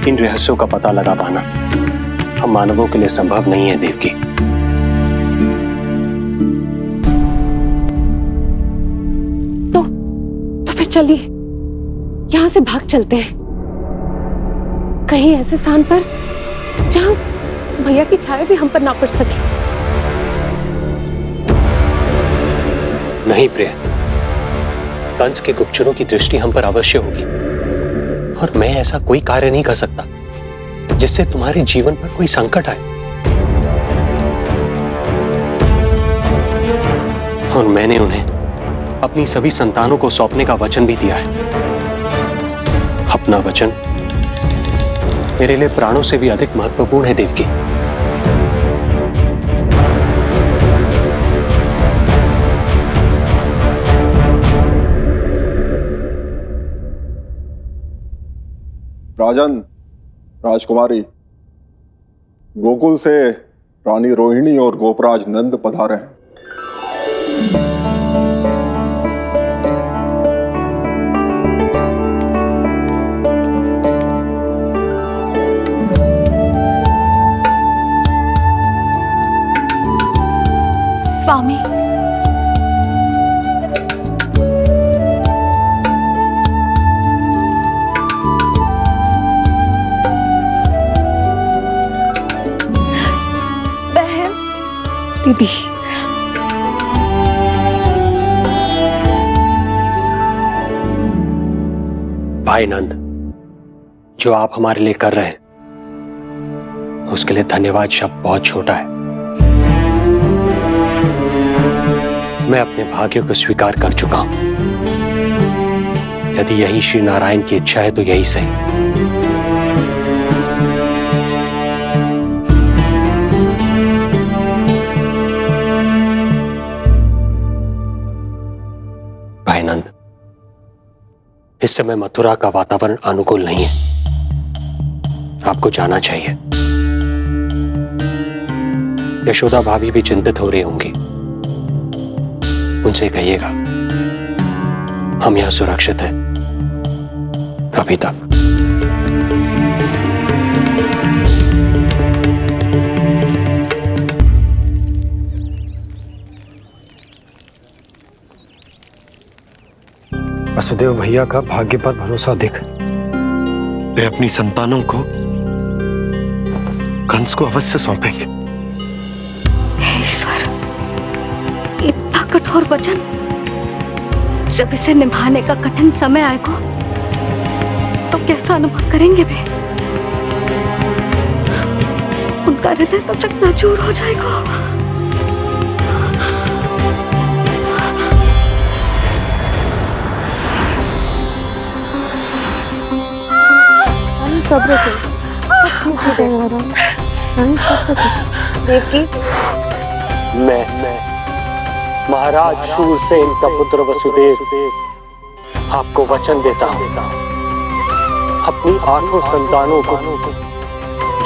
इन रहस्यों का पता लगा पाना हम मानवों के लिए संभव नहीं है देवकी। तो फिर चलिए यहां से भाग चलते हैं, कहीं ऐसे स्थान पर जहां भैया की छाया भी हम पर ना पड़ सके। नहीं प्रिय, कंस के गुप्तचरों की दृष्टि हम पर अवश्य होगी, और मैं ऐसा कोई कार्य नहीं कर सकता जिससे तुम्हारे जीवन पर कोई संकट आए। और मैंने उन्हें अपनी सभी संतानों को सौंपने का वचन भी दिया है। अपना वचन मेरे लिए प्राणों से भी अधिक महत्वपूर्ण है देवकी। राजन, राजकुमारी, गोकुल से रानी रोहिणी और गोपराज नंद पधारे हैं। स्वामी, बहन, दीदी, भाई नंद, जो आप हमारे लिए कर रहे हैं उसके लिए धन्यवाद शब्द बहुत छोटा है। मैं अपने भाग्य को स्वीकार कर चुका हूं। यदि यही श्री नारायण की इच्छा है तो यही सही। इस समय मथुरा का वातावरण अनुकूल नहीं है। आपको जाना चाहिए। यशोदा भाभी भी चिंतित हो रही होंगी। उनसे कहिएगा हम यहां सुरक्षित हैं अभी तक। वसुदेव भैया का भाग्य पर भरोसा देख वे अपनी संतानों को कंस को अवश्य सौंपेंगे। हे ईश्वर, इतना कठोर वचन, जब इसे निभाने का कठिन समय आएगा तो कैसा अनुभव करेंगे वे? उनका हृदय तो चकनाचूर हो जाएगा। सब्र से मैं महाराज शूरसेन का पुत्र वसुदेव आपको वचन देता हूं, अपनी 8 संतानों को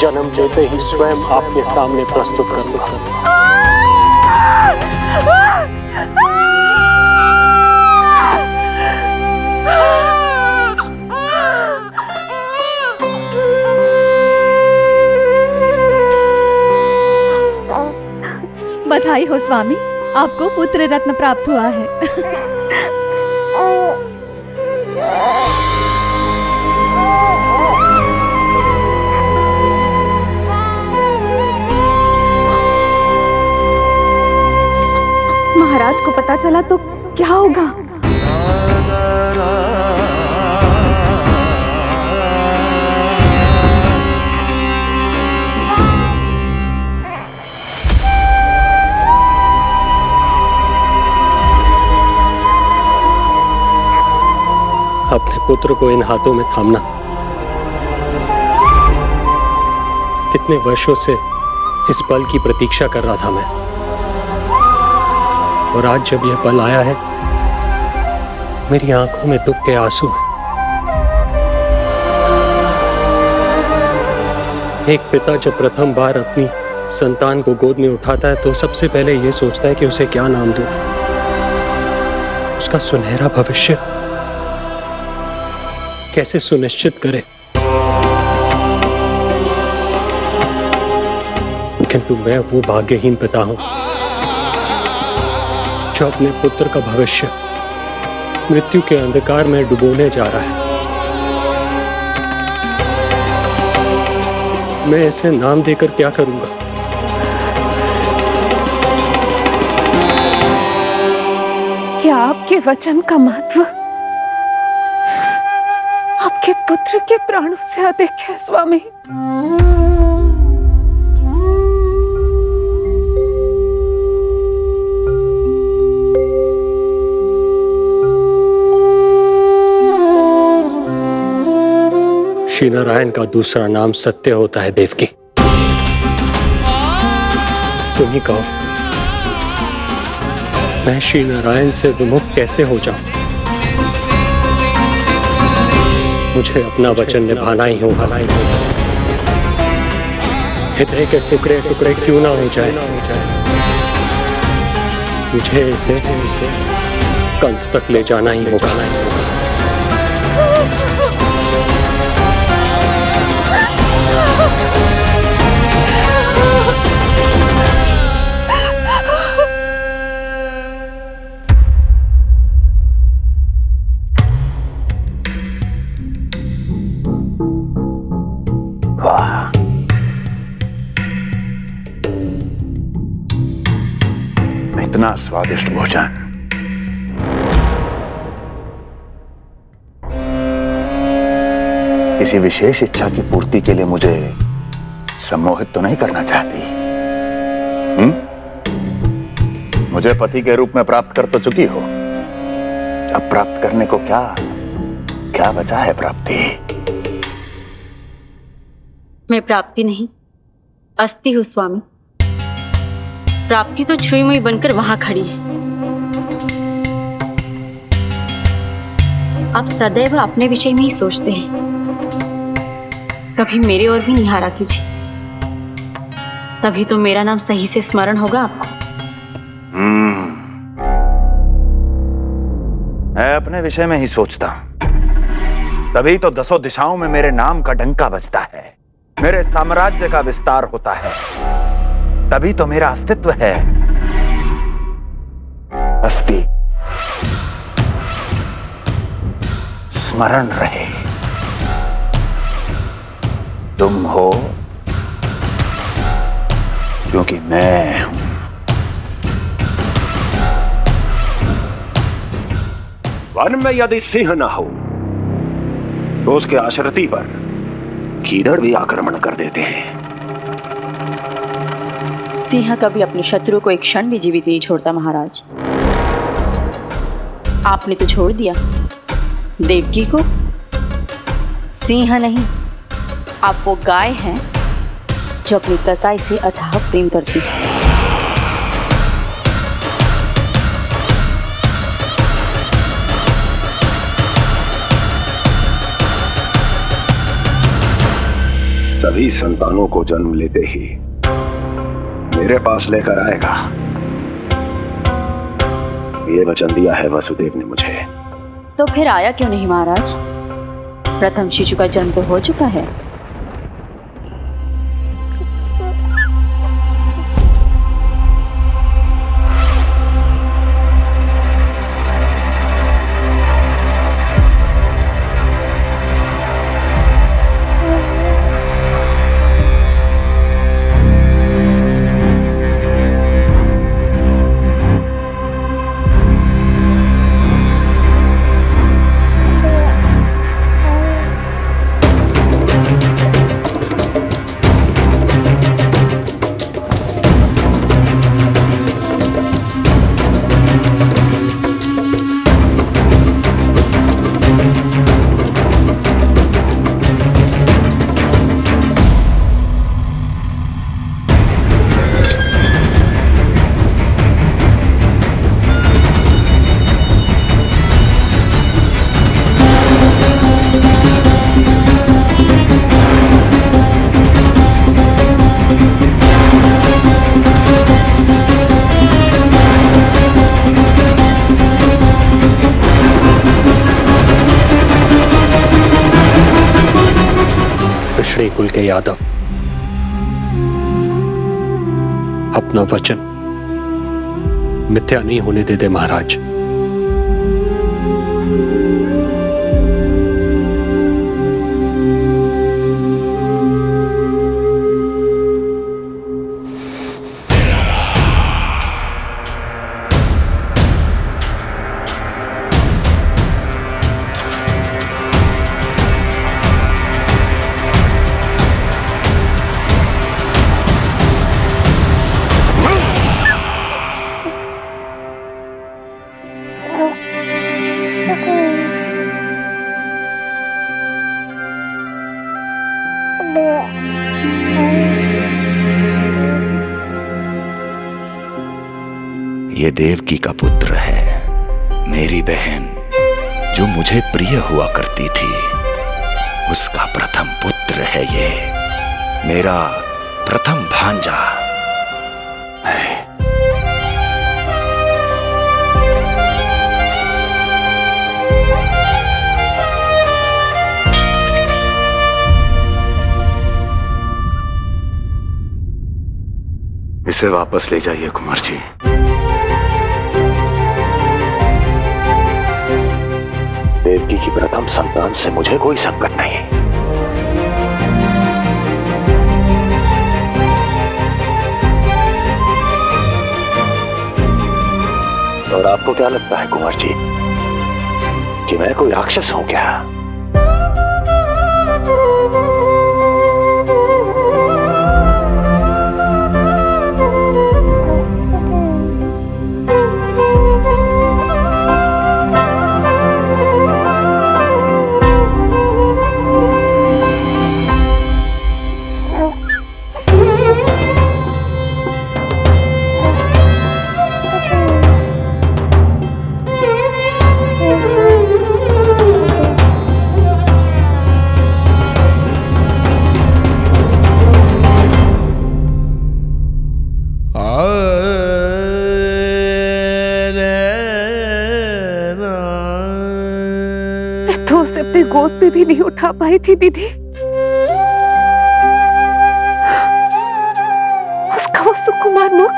जन्म देते ही स्वयं आपके सामने प्रस्तुत करूंगा। बधाई हो स्वामी, आपको पुत्र रत्न प्राप्त हुआ है। महाराज को पता चला तो क्या होगा? अपने पुत्र को इन हाथों में थामना। कितने वर्षों से इस पल की प्रतीक्षा कर रहा था मैं, और आज जब यह पल आया है मेरी आंखों में दुख के आंसू हैं। एक पिता जब प्रथम बार अपनी संतान को गोद में उठाता है तो सबसे पहले यह सोचता है कि उसे क्या नाम दूं, उसका सुनहरा भविष्य कैसे सुनिश्चित करे। किंतु मैं वो भाग्यहीन पिता हूं जो अपने पुत्र का भविष्य मृत्यु के अंधकार में डुबोने जा रहा है। मैं इसे नाम देकर क्या करूंगा? क्या आपके वचन का महत्व आपके पुत्र के प्राणों से अधिक है स्वामी? श्री नारायण का दूसरा नाम सत्य होता है देवकी। तुम ही कहो, मैं श्री नारायण से विमुख कैसे हो जाऊं? मुझे अपना वचन निभाना ही होगा। हृदय के टुकड़े टुकड़े क्यों ना हो जाए, मुझे इसे कंस तक ले जाना ही होगा। इतना स्वादिष्ट भोजन किसी विशेष इच्छा की पूर्ति के लिए मुझे सम्मोहित तो नहीं करना चाहती? मुझे पति के रूप में प्राप्त कर तो चुकी हो, अब प्राप्त करने को क्या क्या बचा है प्राप्ति? मैं प्राप्ति नहीं, अस्थि हूं स्वामी। प्राप्ति तो छुई मुई बनकर वहां खड़ी है। आप सदैव अपने विषय में ही सोचते हैं, कभी मेरे और भी निहारा कीजिए, तभी तो मेरा नाम सही से स्मरण होगा आपको। मैं अपने विषय में ही सोचता हूं, तभी तो दसों दिशाओं में मेरे नाम का डंका बजता है, मेरे साम्राज्य का विस्तार होता है, तभी तो मेरा अस्तित्व है। अस्थि स्मरण रहे, तुम हो क्योंकि मैं हूं। वन में यदि सिंह न हो तो उसके आश्रिति पर गीदड़ भी आक्रमण कर देते हैं। सिंह कभी अपने शत्रु को एक क्षण भी जीवित नहीं छोड़ता महाराज। आपने तो छोड़ दिया देवकी को। सिंह नहीं, आप वो गाय हैं जो अपनी कसाई से अथाह प्रेम करती है। सभी संतानों को जन्म लेते ही मेरे पास लेकर आएगा, ये वचन दिया है वसुदेव ने मुझे। तो फिर आया क्यों नहीं महाराज? प्रथम शिशु का जन्म तो हो चुका है। कुल के यादव अपना वचन मिथ्या नहीं होने देते महाराज। ये देवकी का पुत्र है, मेरी बहन जो मुझे प्रिय हुआ करती थी, उसका प्रथम पुत्र है ये, मेरा प्रथम भांजा। इसे वापस ले जाइए कुंवर जी। देवकी की प्रथम संतान से मुझे कोई संकट नहीं। और आपको क्या लगता है कुंवर जी कि मैं कोई राक्षस हूं क्या? गोद में भी नहीं उठा पाई थी दीदी। उसका वो सुकुमार मुख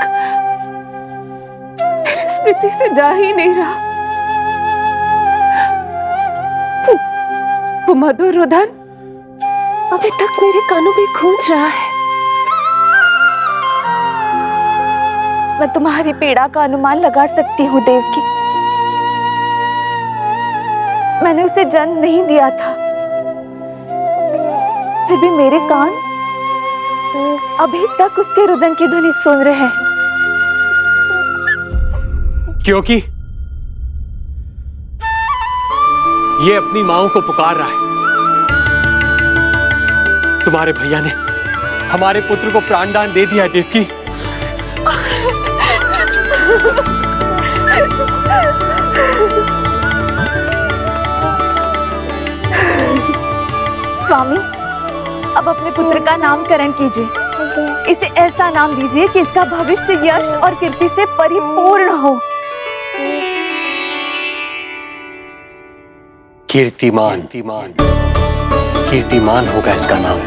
मेरी स्मृति से जा ही नहीं रहा। वो मधुर रुदन अभी तक मेरे कानों में गूंज रहा है। मैं तुम्हारी पीड़ा का अनुमान लगा सकती हूँ देवकी। मैंने उसे जन्म नहीं दिया था, फिर भी मेरे कान अभी तक उसके रुदन की ध्वनि सुन रहे हैं। क्योंकि ये अपनी माओ को पुकार रहा है। तुम्हारे भैया ने हमारे पुत्र को प्राणदान दे दिया देवकी। स्वामी, अब अपने पुत्र का नामकरण कीजिए। इसे ऐसा नाम दीजिए कि इसका भविष्य यश और कीर्ति से परिपूर्ण हो। कीर्तिमान कीर्तिमान होगा इसका नाम।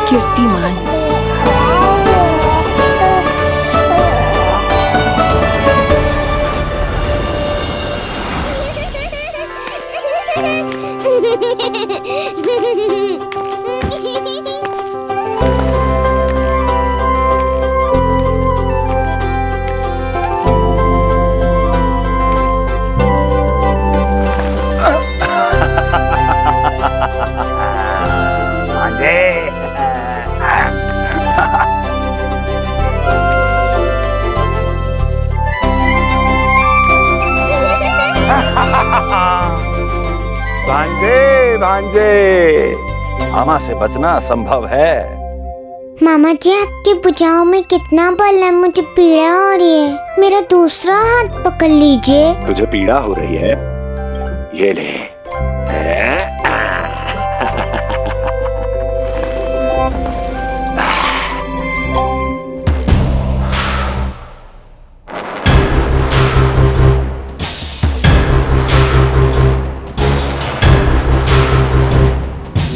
कीर्तिमान। भांजे भांजे, मामा से बचना असंभव है। मामा जी, आपकी भुजाओं में कितना बल है, मुझे पीड़ा हो रही है। मेरा दूसरा हाथ पकड़ लीजिए। तुझे पीड़ा हो रही है? ये ले।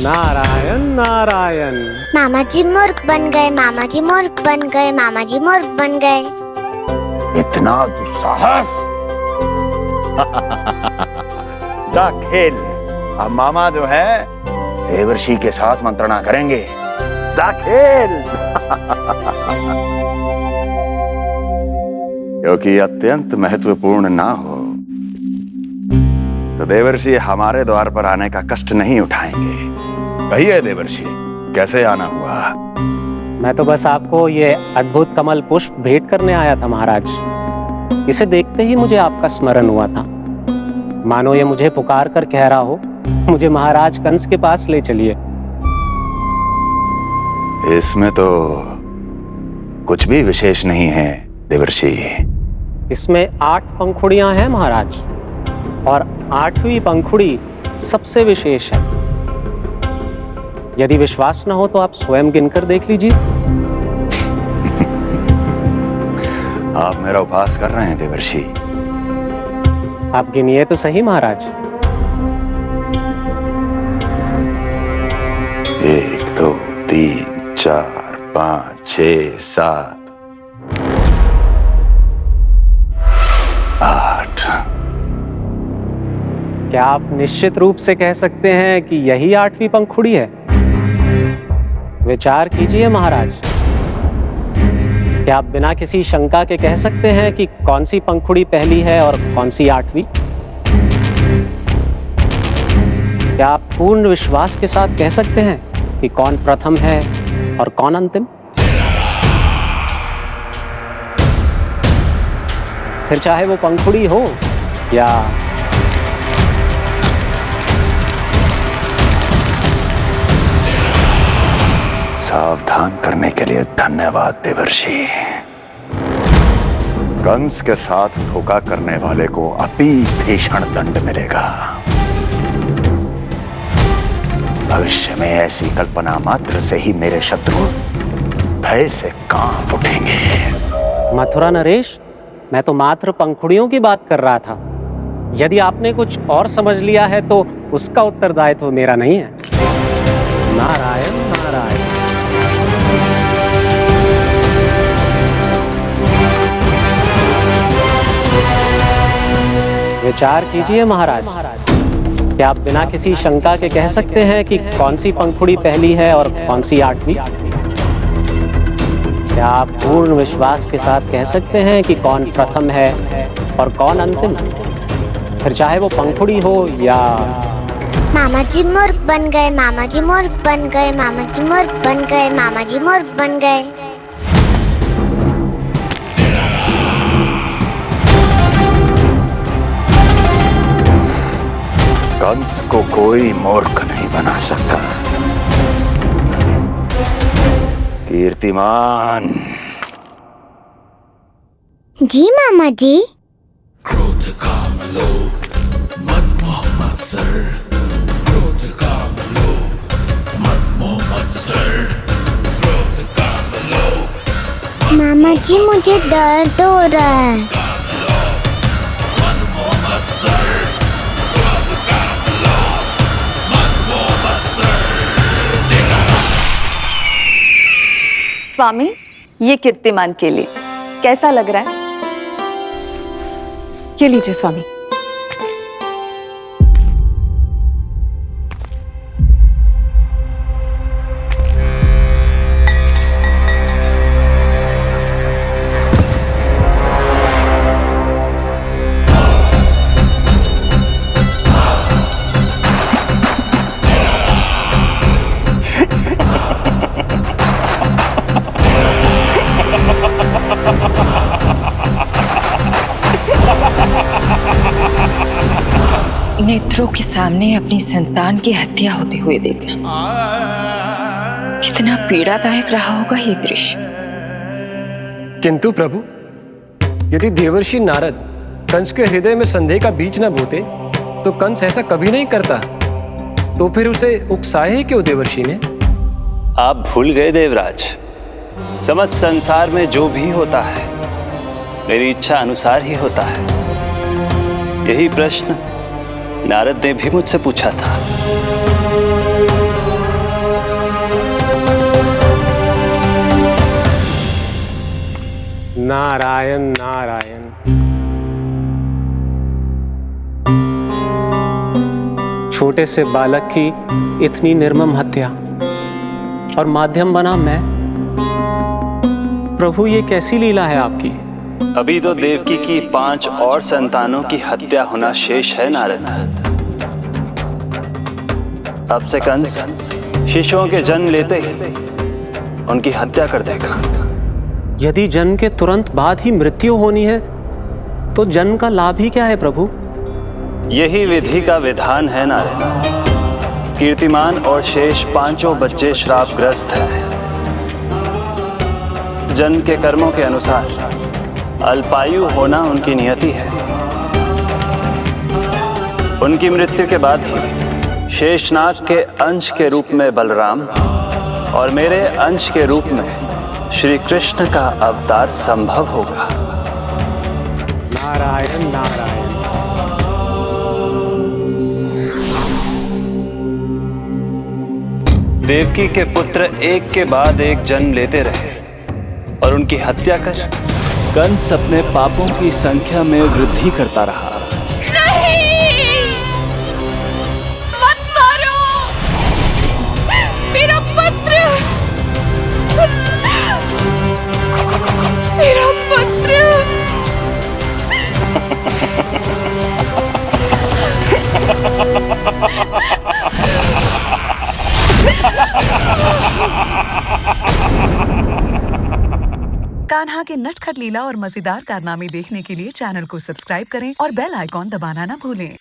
नारायण नारायण। मामा जी मूर्ख बन गए, मामा जी मूर्ख बन गए, मामा जी मूर्ख बन गए। इतना दुस्साहस! जा खेल। अब मामा जो है देवर्षि के साथ मंत्रणा करेंगे। जा खेल। क्योंकि अत्यंत महत्वपूर्ण ना हो तो देवर्षि हमारे द्वार पर आने का कष्ट नहीं उठाएंगे। कहिए देवर्षि, कैसे आना हुआ? मैं तो बस आपको ये अद्भुत कमल पुष्प भेंट करने आया था महाराज। इसे देखते ही मुझे आपका स्मरण हुआ था। मानो ये मुझे पुकार कर कह रहा हो, मुझे महाराज कंस के पास ले चलिए। इसमें तो कुछ भी विशेष नहीं है देवर्षि। इसमें 8 पंखुड़ियां हैं महाराज, और 8वीं पंखुड़ी सबसे विशेष है। यदि विश्वास न हो तो आप स्वयं गिनकर देख लीजिए। आप मेरा उपहास कर रहे हैं देवर्षि। आप गिनिए तो सही महाराज। 1 2 3 4 5 6 7 8। क्या आप निश्चित रूप से कह सकते हैं कि यही 8वीं पंखुड़ी है? विचार कीजिए महाराज। क्या आप बिना किसी शंका के कह सकते हैं कि कौन सी पंखुड़ी पहली है और कौन सी 8वीं? क्या आप पूर्ण विश्वास के साथ कह सकते हैं कि कौन प्रथम है और कौन अंतिम? फिर चाहे वो पंखुड़ी हो या सावधान करने के लिए धन्यवाद देवर्षि। कंस के साथ धोखा करने वाले को अति भीषण दंड मिलेगा। भविष्य में ऐसी कल्पना मात्र से ही मेरे शत्रु भय से कांप उठेंगे। मथुरा नरेश, मैं तो मात्र पंखुड़ियों की बात कर रहा था। यदि आपने कुछ और समझ लिया है तो उसका उत्तरदायित्व मेरा नहीं है। नारायण नारायण। विचार कीजिए महाराज, क्या आप बिना किसी शंका के कह सकते हैं कि कौन सी पंखुड़ी पहली है और कौन सी आठवीं? क्या आप पूर्ण विश्वास के साथ कह सकते हैं कि कौन प्रथम है और कौन अंतिम? फिर चाहे वो पंखुड़ी हो या... मामा जी मूर्ख बन गए, मामा जी मूर्ख बन गए, मामा जी मूर्ख बन गए, मामा जी मूर्ख बन गए। कंस को कोई मूर्ख नहीं बना सकता। कीर्तिमान। जी मामा जी। क्रोध काम लोभ मद मोह मत्सर, क्रोध काम लोभ मद मोह मत्सर, क्रोध काम लोभ। मामा जी मुझे दर्द हो रहा है। स्वामी, ये कीर्तिमान के लिए कैसा लग रहा है? ये लीजिए स्वामी। नेत्रों के सामने अपनी संतान की हत्या होते हुए देखना कितना पीड़ादायक रहा होगा ये दृश्य। किंतु प्रभु, यदि देवर्षि नारद कंस के हृदय में संदेह का बीज न बोते तो कंस ऐसा कभी नहीं करता। तो फिर उसे उकसाए ही क्यों देवर्षि ने? आप भूल गए देवराज, समस्त संसार में जो भी होता है मेरी इच्छा अनुसार ही होता है। यही प्रश्न नारद ने भी मुझसे पूछा था। नारायण नारायण। छोटे से बालक की इतनी निर्मम हत्या और माध्यम बना मैं। प्रभु, ये कैसी लीला है आपकी? अभी तो देवकी की 5 और संतानों की हत्या होना शेष है नारद। अब से कंस शिशुओं के जन्म लेते ही उनकी हत्या कर देगा। यदि जन्म के तुरंत बाद ही मृत्यु होनी है तो जन्म का लाभ ही क्या है प्रभु? यही विधि का विधान है नारद। कीर्तिमान और शेष 5 बच्चे श्रापग्रस्त हैं। जन्म के कर्मों के अनुसार अल्पायु होना उनकी नियति है। उनकी मृत्यु के बाद ही शेषनाग के अंश के रूप में बलराम और मेरे अंश के रूप में श्री कृष्ण का अवतार संभव होगा। नारायण नारायण। देवकी के पुत्र एक के बाद एक जन्म लेते रहे और उनकी हत्या कर कंस अपने पापों की संख्या में वृद्धि करता रहा। नहीं! मत मारो! मेरा पुत्र! मेरा पुत्र! कान्हा के नटखट लीला और मजेदार कारनामे देखने के लिए चैनल को सब्सक्राइब करें और बेल आइकॉन दबाना ना भूलें।